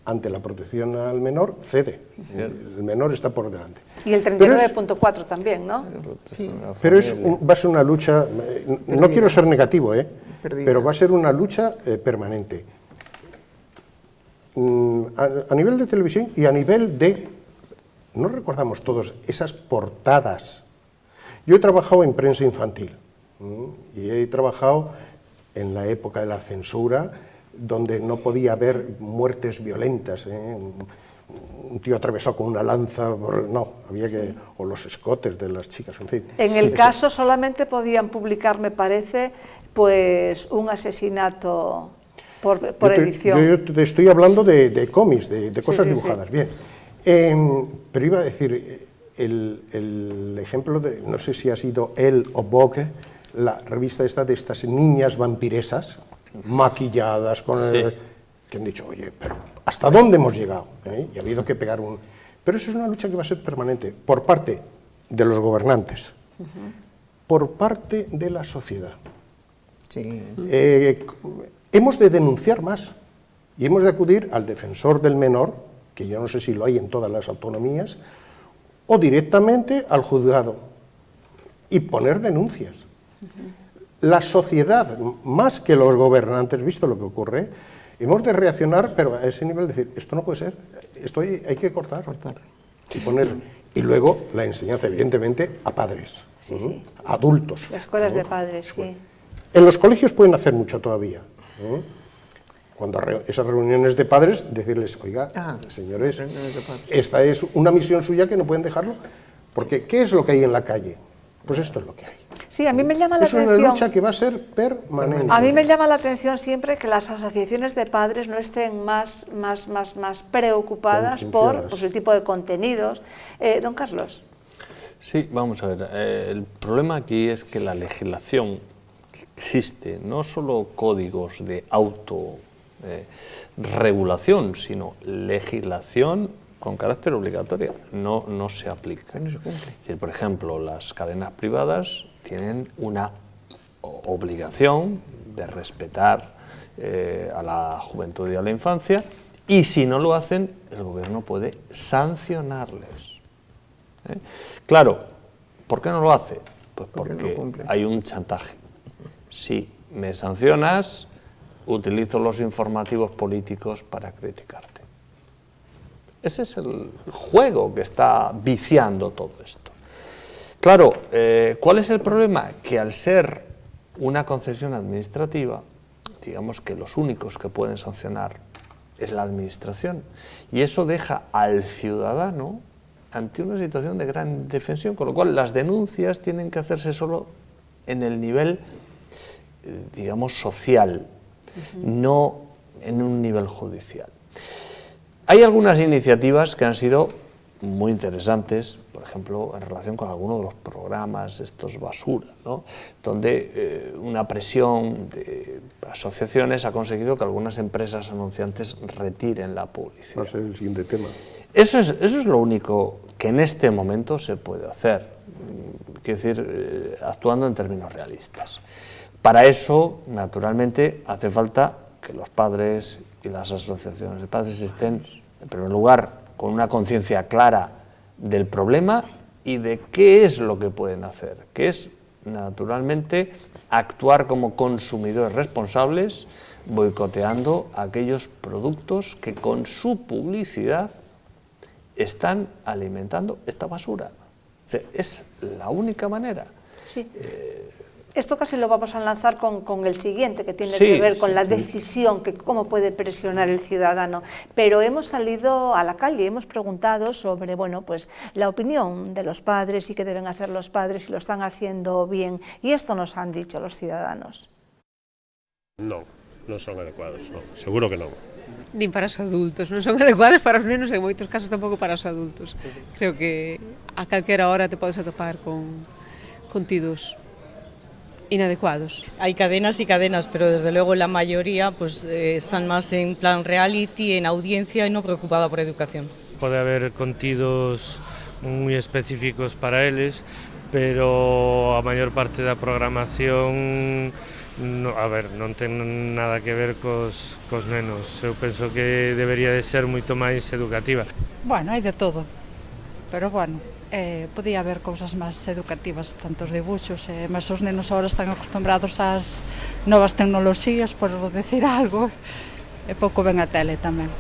ante la protección al menor, cede. El menor está por delante. Y el 39.4 también, ¿no? Sí. Pero va a ser una lucha, no quiero ser negativo, pero va a ser una lucha permanente. A nivel de televisión y a nivel de... No recordamos todos esas portadas. Yo he trabajado en prensa infantil y he trabajado en la época de la censura, donde no podía haber muertes violentas. Un tío atravesado con una lanza, no, había que... O los escotes de las chicas, en fin. En el caso solamente podían publicar, me parece, pues un asesinato por edición. Yo te estoy hablando de cómics, de cosas dibujadas, bien. Pero iba a decir, el ejemplo de, no sé si ha sido Elle o Vogue, la revista esta de estas niñas vampiresas, maquilladas, que han dicho, oye, pero ¿hasta dónde hemos llegado? Y ha habido que pegar un... Pero eso es una lucha que va a ser permanente, por parte de los gobernantes, por parte de la sociedad. Sí. Hemos de denunciar más y hemos de acudir al defensor del menor, que yo no sé si lo hay en todas las autonomías, o directamente al juzgado, y poner denuncias. La sociedad, más que los gobernantes, visto lo que ocurre, hemos de reaccionar, pero a ese nivel de decir, esto no puede ser, esto hay que cortar. Y poner, y luego la enseñanza, evidentemente, a padres, a adultos. Las escuelas de padres, sí. En los colegios pueden hacer mucho todavía. cuando esas reuniones de padres, decirles, oiga, señores, esta es una misión suya que no pueden dejarlo, porque ¿qué es lo que hay en la calle? Pues esto es lo que hay. Sí, a mí me llama la atención. Es una lucha que va a ser permanente. A mí me llama la atención siempre que las asociaciones de padres no estén más preocupadas por el tipo de contenidos. Don Carlos. Sí, vamos a ver. El problema aquí es que la legislación que existe, no solo códigos de autorregulación, sino legislación con carácter obligatorio, no se aplica. Es decir, por ejemplo, las cadenas privadas tienen una obligación de respetar a la juventud y a la infancia, y si no lo hacen, el gobierno puede sancionarles. Claro, ¿por qué no lo hace? Pues porque hay un chantaje. Si me sancionas, utilizo los informativos políticos para criticarte. Ese es el juego que está viciando todo esto. Claro, ¿cuál es el problema? Que al ser una concesión administrativa, digamos que los únicos que pueden sancionar es la administración, y eso deja al ciudadano ante una situación de gran indefensión, con lo cual las denuncias tienen que hacerse solo en el nivel, digamos, social, no en un nivel judicial. Hay algunas iniciativas que han sido muy interesantes, por ejemplo, en relación con algunos de los programas, estos basura, ¿no? Donde una presión de asociaciones ha conseguido que algunas empresas anunciantes retiren la publicidad. Va a ser el siguiente tema. Eso es lo único que en este momento se puede hacer, quiero decir, actuando en términos realistas. Para eso, naturalmente, hace falta que los padres y las asociaciones de padres estén, en primer lugar, con una conciencia clara del problema y de qué es lo que pueden hacer, que es, naturalmente, actuar como consumidores responsables, boicoteando aquellos productos que con su publicidad están alimentando esta basura. Es la única manera. Sí. Esto casi lo vamos a lanzar con el siguiente, que tiene que ver con la decisión, que cómo puede presionar el ciudadano. Pero hemos salido a la calle, hemos preguntado sobre, bueno, pues la opinión de los padres y qué deben hacer los padres si lo están haciendo bien. Y esto nos han dicho los ciudadanos. Non son adecuados, non, seguro que non. Nin para os adultos, non son adecuados para os nenos e en moitos casos tampouco para os adultos. Creo que a calquera hora te podes atopar con contidos inadecuados. Hay cadenas y cadenas, pero desde luego la mayoría pues están más en plan reality, en audiencia y no preocupada por educación. Pode haber contidos moi específicos para eles, pero a maior parte da programación non ten nada que ver cos nenos. Eu penso que debería de ser moito máis educativa. Bueno, hai de todo, pero bueno, podía haber cousas máis educativas, tantos dibuxos, mas os nenos agora están acostumbrados ás novas tecnoloxías, por decir algo, e pouco ven a tele tamén.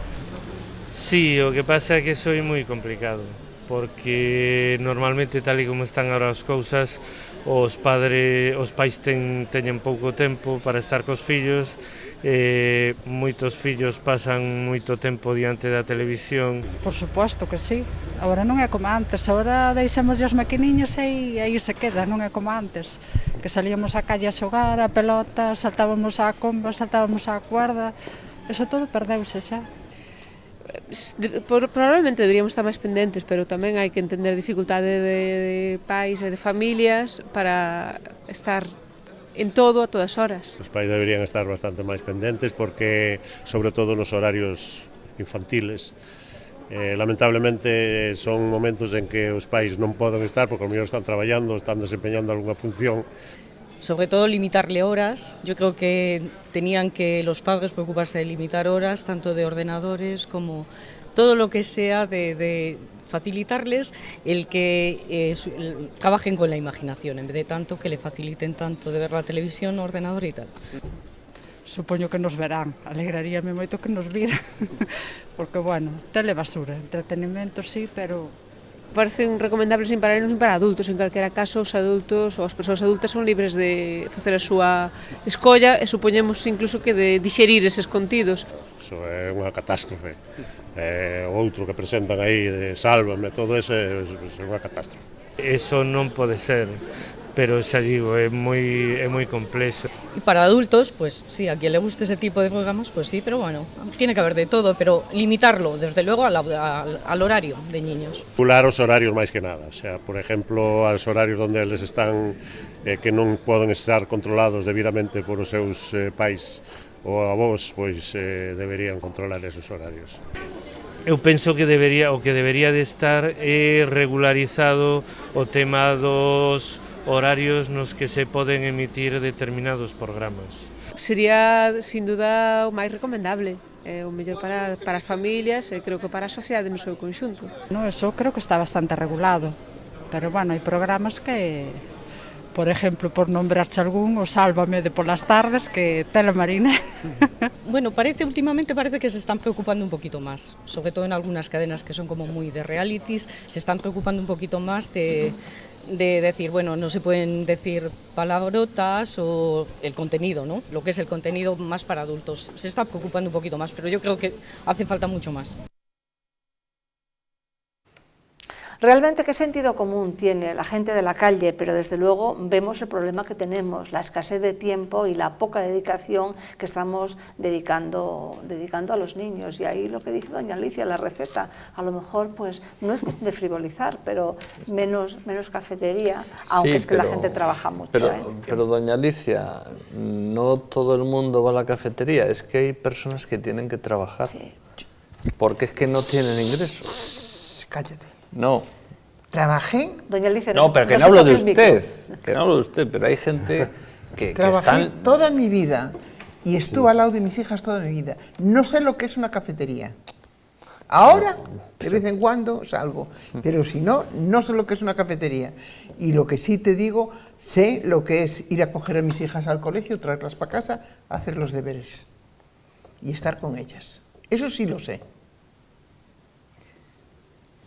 Sí, o que pasa é que iso é moi complicado, porque normalmente, tal e como están agora as cousas, os pais teñen pouco tempo para estar cos fillos, moitos fillos pasan moito tempo diante da televisión. Por suposto que sí, agora non é como antes, agora deixamos os maquiniños e aí se queda, non é como antes, que salíamos á calle a xogar, a pelota, saltábamos á comba, saltábamos á cuerda, eso todo perdeuse xa. Probablemente deberíamos estar máis pendentes, pero tamén hai que entender a dificultade de pais e de familias para estar en todo a todas horas. Os pais deberían estar bastante máis pendentes porque, sobre todo nos horarios infantiles, lamentablemente son momentos en que os pais non poden estar porque ao mellor están traballando, están desempeñando algunha función. Sobre todo limitarle horas. Yo creo que tenían que los padres preocuparse de limitar horas, tanto de ordenadores como todo lo que sea de facilitarles el que trabajen con la imaginación, en vez de tanto que le faciliten tanto de ver la televisión, ordenador y tal. Supoño que nos verán, alegraríame moito que nos viran, porque, bueno, telebasura, entretenimento sí, pero Parecen recomendables nin para nenos nin para adultos, en calquera caso os adultos ou as persoas adultas son libres de facer a súa escolla e supoñemos incluso que de dixerir eses contidos. Iso é unha catástrofe. O outro que presentan aí de Sálvame, todo ese é unha catástrofe. Eso non pode ser, pero xa digo, é moi complexo. Y para adultos, pues sí, a quien le guste ese tipo de programas, pues sí, pero bueno, tiene que haber de todo, pero limitarlo, desde luego, al horario de niños. Regular os horarios máis que nada, o sea, por exemplo, os horarios onde eles están que non poden estar controlados debidamente por os seus pais ou avós, pois deberían controlar esos horarios. Eu penso que o que debería de estar é regularizado o tema dos horarios nos que se poden emitir determinados programas. Sería, sin duda, o máis recomendable, o mellor para as familias e creo que para a sociedade no seu conxunto. No, eso creo que está bastante regulado, pero bueno, hai programas que, por exemplo, por nombrarche algún, o Sálvame de polas tardes, que Telemarine. Bueno, últimamente parece que se están preocupando un poquito más, sobre todo en algunas cadenas que son como muy de realities, se están preocupando un poquito más de decir, bueno, no se pueden decir palabrotas o el contenido, ¿no? Lo que es el contenido más para adultos. Se está preocupando un poquito más, pero yo creo que hace falta mucho más. Realmente, ¿qué sentido común tiene la gente de la calle? Pero desde luego vemos el problema que tenemos, la escasez de tiempo y la poca dedicación que estamos dedicando a los niños. Y ahí lo que dice doña Alicia, la receta, a lo mejor pues no es cuestión de frivolizar, pero menos cafetería, aunque sí, es que la gente trabaja mucho. Pero doña Alicia, no todo el mundo va a la cafetería, es que hay personas que tienen que trabajar, sí, porque es que no tienen ingresos. Cállate. No. ¿Trabajé? Doña Alicia, no, pero que no hablo de usted, que no hablo de usted, pero hay gente que Trabajé toda mi vida y estuve al lado de mis hijas toda mi vida. No sé lo que es una cafetería. Ahora, de vez en cuando, salgo. Pero si no, no sé lo que es una cafetería. Y lo que sí te digo, sé lo que es ir a coger a mis hijas al colegio, traerlas para casa, hacer los deberes y estar con ellas. Eso sí lo sé.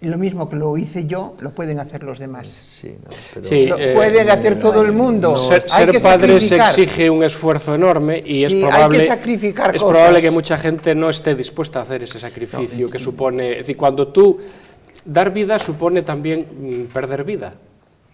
Y lo mismo que lo hice yo, lo pueden hacer los demás. Sí, no, pero sí, lo pueden hacer todo el mundo. Ser padres exige un esfuerzo enorme y es probable, que mucha gente no esté dispuesta a hacer ese sacrificio que supone. Es decir, cuando tú dar vida supone también perder vida.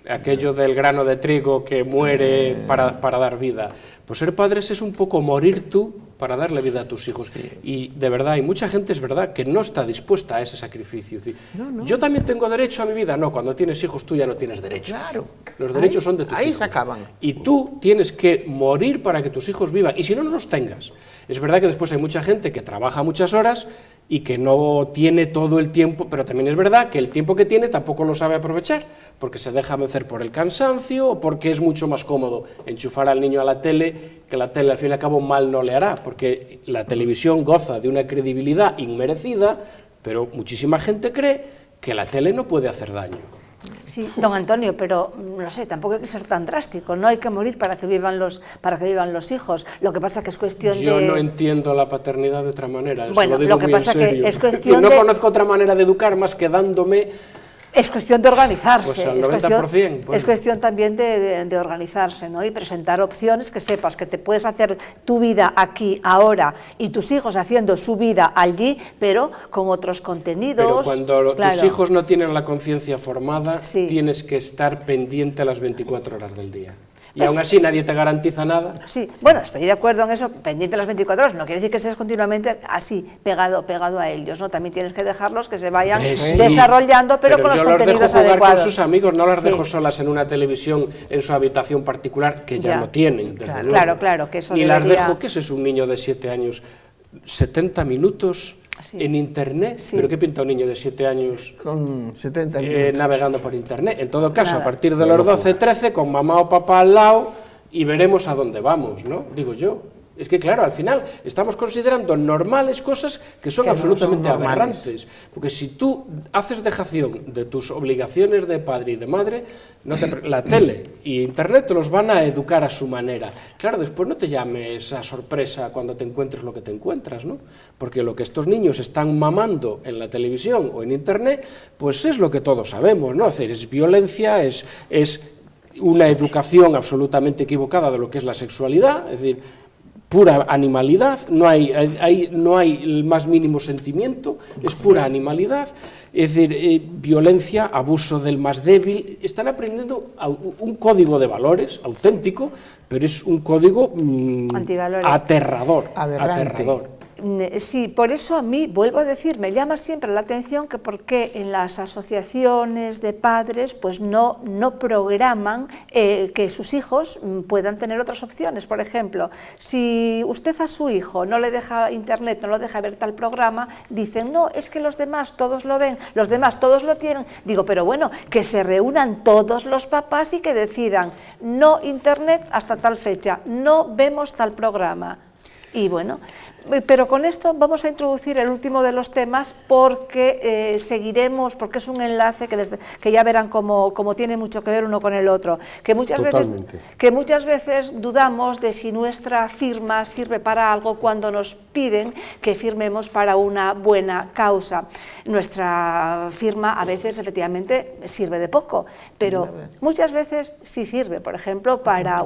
Aquello del grano de trigo que muere para dar vida. Pues ser padres es un poco morir tú para darle vida a tus hijos. Sí. Y de verdad, hay mucha gente, es verdad, que no está dispuesta a ese sacrificio. Es decir, yo también tengo derecho a mi vida. No, cuando tienes hijos tú ya no tienes derecho. Claro. Los derechos son de tus hijos. Ahí se acaban. Y tú tienes que morir para que tus hijos vivan. Y si no, no los tengas. Es verdad que después hay mucha gente que trabaja muchas horas y que no tiene todo el tiempo, pero también es verdad que el tiempo que tiene tampoco lo sabe aprovechar, porque se deja vencer por el cansancio o porque es mucho más cómodo enchufar al niño a la tele, que la tele al fin y al cabo mal no le hará, porque la televisión goza de una credibilidad inmerecida, pero muchísima gente cree que la tele no puede hacer daño. Sí, don Antonio, pero no sé, tampoco hay que ser tan drástico, no hay que morir para que vivan los hijos, lo que pasa que es cuestión Yo no entiendo la paternidad de otra manera, bueno, lo digo lo que muy pasa en serio. Que es cuestión no conozco otra manera de educar más que dándome. Es cuestión de organizarse, pues al 90%, es cuestión también de organizarse, ¿no? Y presentar opciones que sepas que te puedes hacer tu vida aquí, ahora, y tus hijos haciendo su vida allí, pero con otros contenidos. Pero cuando tus hijos no tienen la conciencia formada, tienes que estar pendiente a las 24 horas del día. Y aún así nadie te garantiza nada. Sí, bueno, estoy de acuerdo en eso, pendiente de las 24 horas, no quiere decir que estés continuamente así, pegado a ellos, ¿no? También tienes que dejarlos que se vayan desarrollando, pero con los contenidos los dejo jugar adecuados. Con sus amigos, no las dejo solas en una televisión, en su habitación particular, que ya no tienen, desde luego. Claro, que eso y las dejo, que ese es un niño de 7 años, 70 minutos... en internet, pero ¿qué pinta un niño de 7 años con 70 minutos navegando por internet? En todo caso, a partir de los 12, 13, con mamá o papá al lado y veremos a dónde vamos, ¿no? Digo yo. Es que, claro, al final estamos considerando normales cosas que son absolutamente aberrantes. Porque si tú haces dejación de tus obligaciones de padre y de madre, la tele y Internet te los van a educar a su manera. Claro, después no te llames a sorpresa cuando te encuentres lo que te encuentras, ¿no? Porque lo que estos niños están mamando en la televisión o en Internet, pues es lo que todos sabemos, ¿no? Es decir, es violencia, es una educación absolutamente equivocada de lo que es la sexualidad, es decir, pura animalidad, no hay el más mínimo sentimiento, es pura animalidad, es decir, violencia, abuso del más débil. Están aprendiendo un código de valores auténtico, pero es un código aterrador. Sí, por eso a mí, vuelvo a decir, me llama siempre la atención que por qué en las asociaciones de padres pues no programan que sus hijos puedan tener otras opciones. Por ejemplo, si usted a su hijo no le deja Internet, no lo deja ver tal programa, dicen, no, es que los demás todos lo ven, los demás todos lo tienen. Digo, pero bueno, que se reúnan todos los papás y que decidan, no Internet hasta tal fecha, no vemos tal programa. Y bueno, pero con esto vamos a introducir el último de los temas porque seguiremos, porque es un enlace que ya verán cómo tiene mucho que ver uno con el otro, que muchas veces dudamos de si nuestra firma sirve para algo cuando nos piden que firmemos para una buena causa. Nuestra firma a veces efectivamente sirve de poco, pero muchas veces sí sirve, por ejemplo, para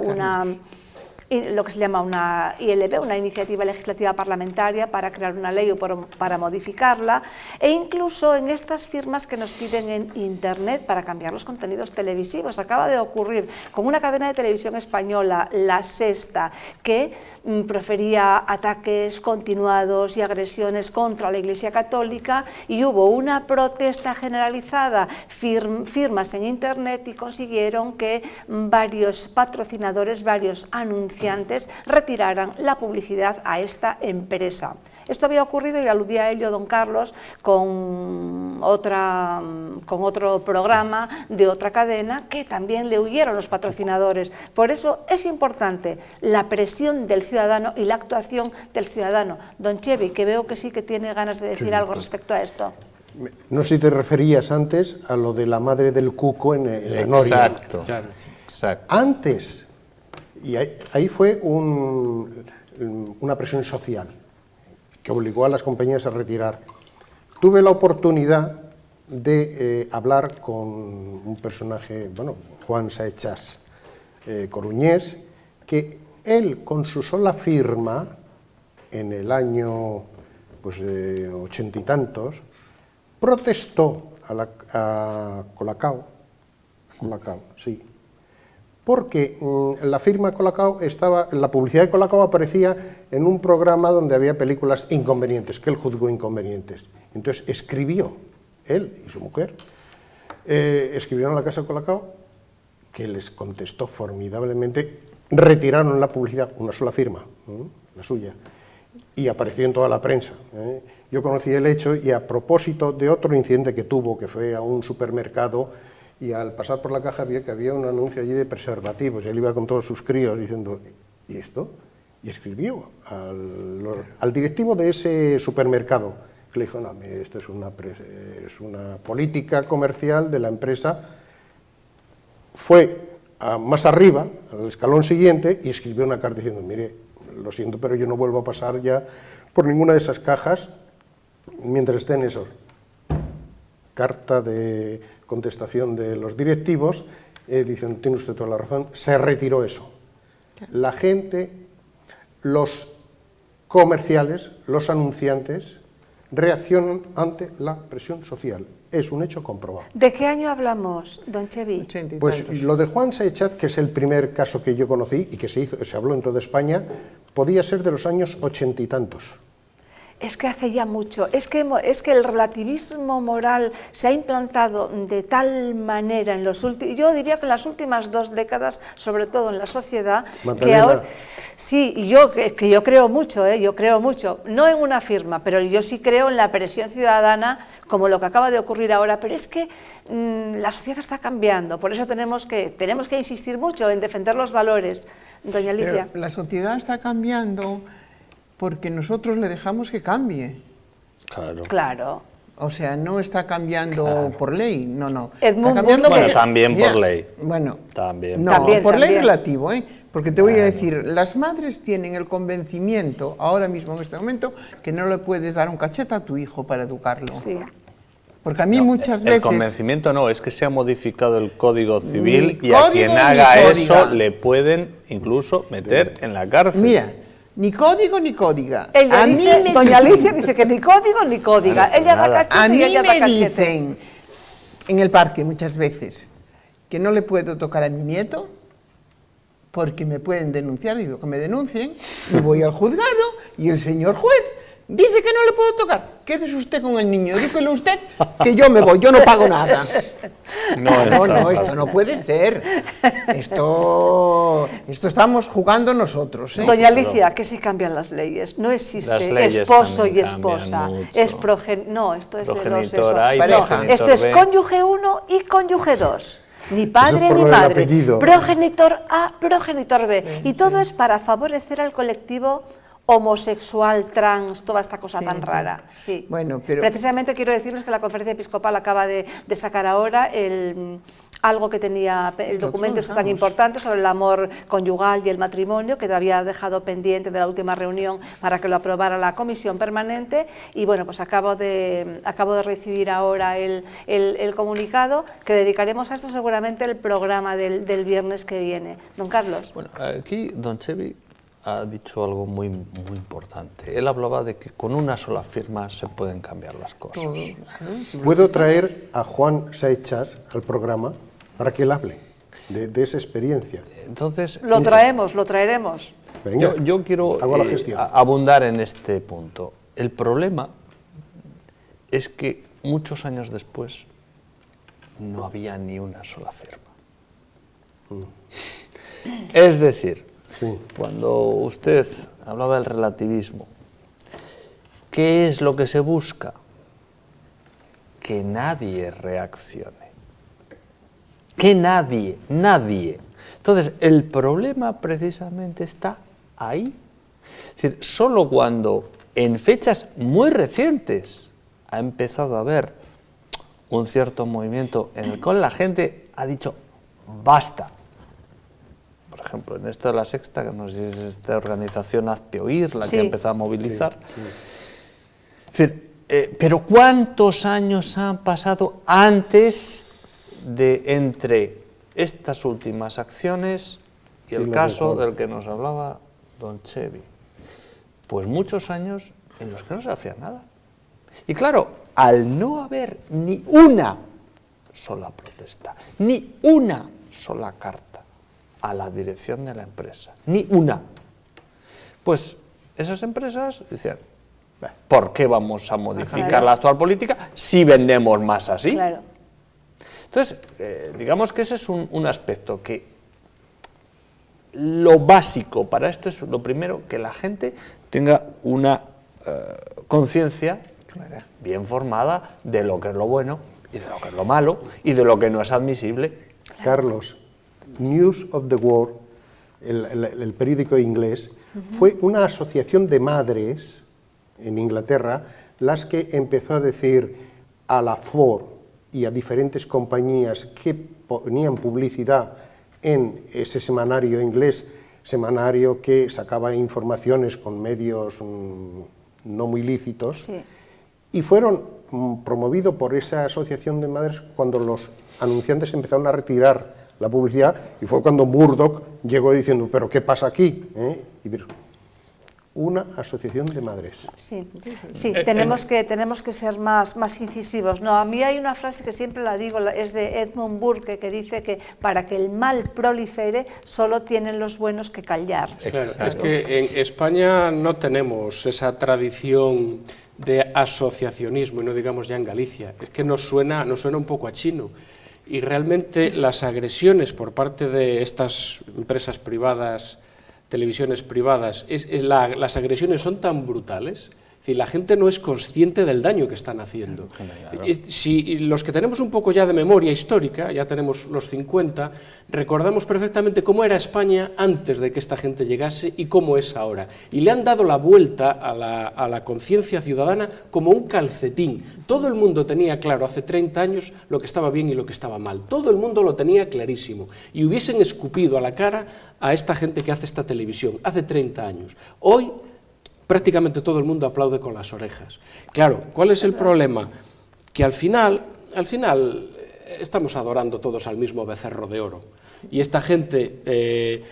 lo que se llama una ILP, una iniciativa legislativa parlamentaria para crear una ley o para modificarla, e incluso en estas firmas que nos piden en Internet para cambiar los contenidos televisivos. Acaba de ocurrir con una cadena de televisión española, La Sexta, que profería ataques continuados y agresiones contra la Iglesia Católica, y hubo una protesta generalizada, firmas en Internet, y consiguieron que varios patrocinadores, varios anunciantes retiraran la publicidad a esta empresa. Esto había ocurrido, y aludía a ello don Carlos, con otro programa de otra cadena que también le huyeron los patrocinadores. Por eso es importante la presión del ciudadano y la actuación del ciudadano. Don Chevi, que veo que sí que tiene ganas de decir algo respecto a esto. No sé si te referías antes a lo de la madre del cuco en la Noria. Exacto. Antes, y ahí fue una presión social que obligó a las compañías a retirar. Tuve la oportunidad de hablar con un personaje, bueno, Juan Saechas, coruñés, que él con su sola firma, en el año de 80 y tantos, protestó a Colacao, sí, porque la firma Colacao la publicidad de Colacao aparecía en un programa donde había películas inconvenientes, que él juzgó inconvenientes. Entonces escribió, él y su mujer, escribieron a la casa de Colacao, que les contestó formidablemente, retiraron la publicidad, una sola firma, la suya, y apareció en toda la prensa. Yo conocí el hecho, y a propósito de otro incidente que tuvo, que fue a un supermercado, y al pasar por la caja vi que había un anuncio allí de preservativos, y él iba con todos sus críos diciendo, ¿y esto? Y escribió al directivo de ese supermercado, que le dijo, no, esto es una política comercial de la empresa. Fue más arriba, al escalón siguiente, y escribió una carta diciendo, mire, lo siento, pero yo no vuelvo a pasar ya por ninguna de esas cajas mientras esté en eso. Carta de contestación de los directivos, dicen, tiene usted toda la razón, se retiró eso. La gente, los comerciales, los anunciantes, reaccionan ante la presión social. Es un hecho comprobado. ¿De qué año hablamos, don Chevi? Pues lo de Juan Saechat, que es el primer caso que yo conocí y que se habló en toda España, podía ser de los años 80 y tantos. Es que hace ya mucho, es que el relativismo moral se ha implantado de tal manera en los últimos, yo diría que en las últimas 2 décadas, sobre todo en la sociedad, que ahora, sí, y yo creo mucho, yo creo mucho, no en una firma, pero yo sí creo en la presión ciudadana, como lo que acaba de ocurrir ahora, pero es que la sociedad está cambiando, por eso tenemos que insistir mucho en defender los valores. Doña Alicia. Pero la sociedad está cambiando porque nosotros le dejamos que cambie. Claro. O sea, no está cambiando por ley, no. Edmund Está cambiando Bueno, también por ley. Bueno, también. No, por ley relativo, porque te voy a decir, las madres tienen el convencimiento, ahora mismo en este momento, que no le puedes dar un cachete a tu hijo para educarlo. Sí. Porque a mí muchas veces... El convencimiento no, es que se ha modificado el Código Civil y a quien haga eso le pueden incluso meter en la cárcel. Mira, ni código ni códiga. Doña Alicia dice que ni código ni códiga. Ella da cachete y ella da cachete. A mí me dicen en el parque muchas veces que no le puedo tocar a mi nieto porque me pueden denunciar. Digo, que me denuncien, y voy al juzgado y el señor juez dice que no le puedo tocar. Quédese usted con el niño, dígale usted que yo me voy, yo no pago nada. No, esto no puede ser. Esto estamos jugando nosotros. Doña Alicia, que sí cambian las leyes. No existe esposo y esposa. No, esto es de los... Esto es cónyuge 1 y cónyuge 2. Ni padre ni madre. Progenitor A, progenitor B. Y todo es para favorecer al colectivo homosexual, trans, toda esta cosa tan rara. Sí. Bueno, pero... Precisamente quiero decirles que la Conferencia Episcopal acaba de sacar ahora algo que tenía el documento tan importante sobre el amor conyugal y el matrimonio, que había dejado pendiente de la última reunión para que lo aprobara la comisión permanente, y bueno, pues acabo de recibir ahora el comunicado, que dedicaremos a esto seguramente el programa del viernes que viene. Don Carlos. Bueno, aquí don Chevi ha dicho algo muy importante. Él hablaba de que con una sola firma se pueden cambiar las cosas. Puedo traer a Juan Saichas al programa para que él hable de esa experiencia. Entonces, lo traeremos. Venga, yo quiero abundar en este punto. El problema es que muchos años después no había ni una sola firma. Es decir, cuando usted hablaba del relativismo, ¿qué es lo que se busca? Que nadie reaccione. Que nadie. Entonces, el problema precisamente está ahí. Es decir, solo cuando en fechas muy recientes ha empezado a haber un cierto movimiento en el cual la gente ha dicho basta. Por ejemplo, en esto de La Sexta, que no sé si es esta organización Hazte Oír la que empezó a movilizar. Es decir, pero ¿cuántos años han pasado antes de entre estas últimas acciones y el caso del que nos hablaba don Chevi? Pues muchos años en los que no se hacía nada. Y claro, al no haber ni una sola protesta, ni una sola carta a la dirección de la empresa, ni una, pues esas empresas decían, ¿por qué vamos a modificar la actual política si vendemos más así? Claro. Entonces, digamos que ese es un aspecto que lo básico para esto es lo primero, que la gente tenga una conciencia bien formada de lo que es lo bueno y de lo que es lo malo y de lo que no es admisible. Carlos, News of the World, el periódico inglés, fue una asociación de madres en Inglaterra las que empezó a decir a la Ford y a diferentes compañías que ponían publicidad en ese semanario inglés, semanario que sacaba informaciones con medios no muy lícitos, y fueron promovidos por esa asociación de madres cuando los anunciantes empezaron a retirar la publicidad, y fue cuando Murdoch llegó diciendo, ¿pero qué pasa aquí? una asociación de madres. Sí, sí, tenemos que ser más incisivos. No, a mí hay una frase que siempre la digo, es de Edmund Burke, que dice que para que el mal prolifere solo tienen los buenos que callar. Claro, es que en España no tenemos esa tradición de asociacionismo, y no digamos ya en Galicia, es que nos suena un poco a chino. Y realmente las agresiones por parte de estas empresas privadas, televisiones privadas, las agresiones son tan brutales, es decir, la gente no es consciente del daño que están haciendo. Si los que tenemos un poco ya de memoria histórica, ya tenemos los 50, recordamos perfectamente cómo era España antes de que esta gente llegase y cómo es ahora. Y le han dado la vuelta a la conciencia ciudadana como un calcetín. Todo el mundo tenía claro hace 30 años lo que estaba bien y lo que estaba mal. Todo el mundo lo tenía clarísimo. Y hubiesen escupido a la cara a esta gente que hace esta televisión hace 30 años. Hoy prácticamente todo el mundo aplaude con las orejas. Claro, ¿cuál es el problema? Que al final estamos adorando todos al mismo becerro de oro. Y esta gente le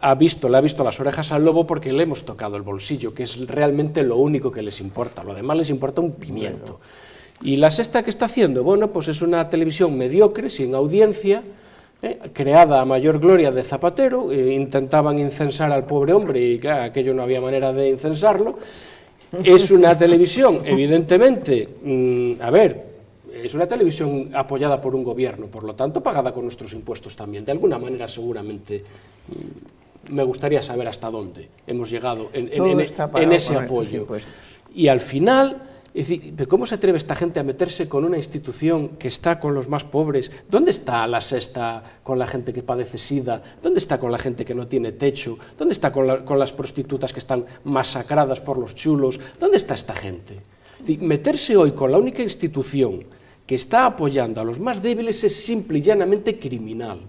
ha visto las orejas al lobo porque le hemos tocado el bolsillo, que es realmente lo único que les importa. Lo demás les importa un pimiento. ¿Y La Sexta qué está haciendo? Bueno, pues es una televisión mediocre, sin audiencia, creada a mayor gloria de Zapatero. Intentaban incensar al pobre hombre y claro, aquello no había manera de incensarlo. Es una televisión, evidentemente, es una televisión apoyada por un gobierno, por lo tanto pagada con nuestros impuestos también. De alguna manera seguramente me gustaría saber hasta dónde hemos llegado en ese apoyo. Y al final, es decir, ¿cómo se atreve esta gente a meterse con una institución que está con los más pobres? ¿Dónde está La Sexta con la gente que padece SIDA? ¿Dónde está con la gente que no tiene techo? ¿Dónde está con las prostitutas que están masacradas por los chulos? ¿Dónde está esta gente? Es decir, meterse hoy con la única institución que está apoyando a los más débiles es simple y llanamente criminal.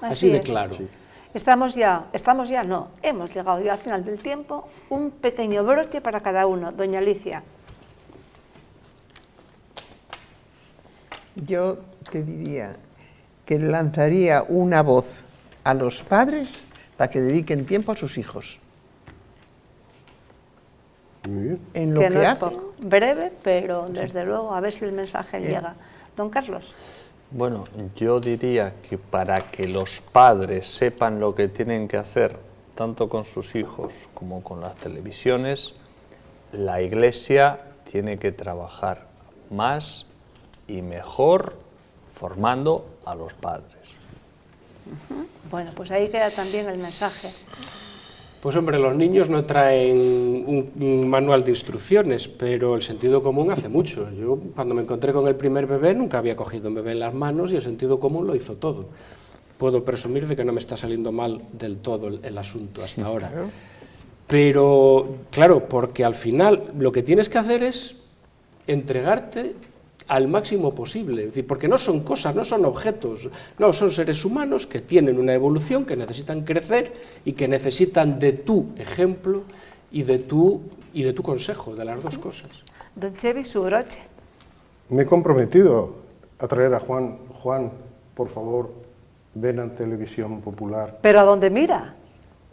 Así de claro. Sí. Hemos llegado ya al final del tiempo. Un pequeño broche para cada uno. Doña Alicia. Yo te diría que lanzaría una voz a los padres para que dediquen tiempo a sus hijos. En lo que no hacen. Es poco, breve, pero desde luego a ver si el mensaje llega. Don Carlos. Bueno, yo diría que para que los padres sepan lo que tienen que hacer, tanto con sus hijos como con las televisiones, la Iglesia tiene que trabajar más y mejor formando a los padres. Bueno, pues ahí queda también el mensaje. Pues hombre, los niños no traen un manual de instrucciones, pero el sentido común hace mucho. Yo cuando me encontré con el primer bebé nunca había cogido un bebé en las manos y el sentido común lo hizo todo. Puedo presumir de que no me está saliendo mal del todo el asunto hasta ahora. Pero claro, porque al final lo que tienes que hacer es entregarte al máximo posible, es decir, porque no son cosas, no son objetos, no, son seres humanos que tienen una evolución, que necesitan crecer y que necesitan de tu ejemplo y de tu consejo, de las dos cosas. Don Chevy, su broche. Me he comprometido a traer a Juan. Juan, por favor, ven a Televisión Popular. ¿Pero a dónde mira?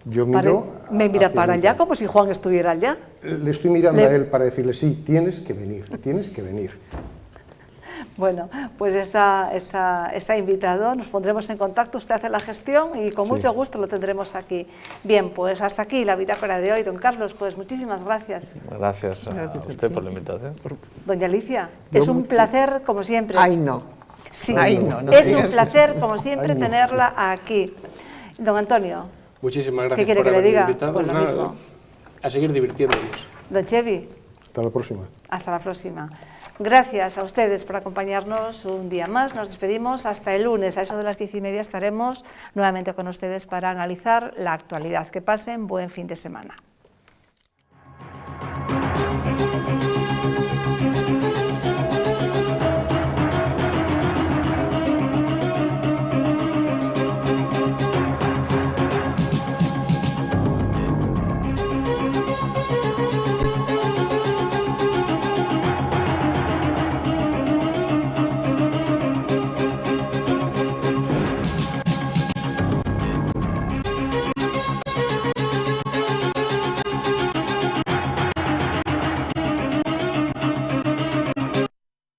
Yo miro... Me mira para allá como si Juan estuviera allá. Le estoy mirando a él para decirle, sí, tienes que venir, tienes que venir. Bueno, pues está invitado, nos pondremos en contacto, usted hace la gestión y con mucho gusto lo tendremos aquí. Bien, pues hasta aquí la bitácora de hoy, don Carlos, pues muchísimas gracias. Gracias a usted por la invitación. Doña Alicia, es un placer como siempre. Ay, no. Sí, ay, no es un placer como siempre tenerla aquí. Don Antonio. Muchísimas gracias. ¿Qué quiere por que le diga? Invitado. Pues lo mismo. A seguir divirtiéndonos. Don Chevy. Hasta la próxima. Hasta la próxima. Gracias a ustedes por acompañarnos un día más. Nos despedimos hasta el lunes. A eso de las 10:30 estaremos nuevamente con ustedes para analizar la actualidad. Que pasen buen fin de semana.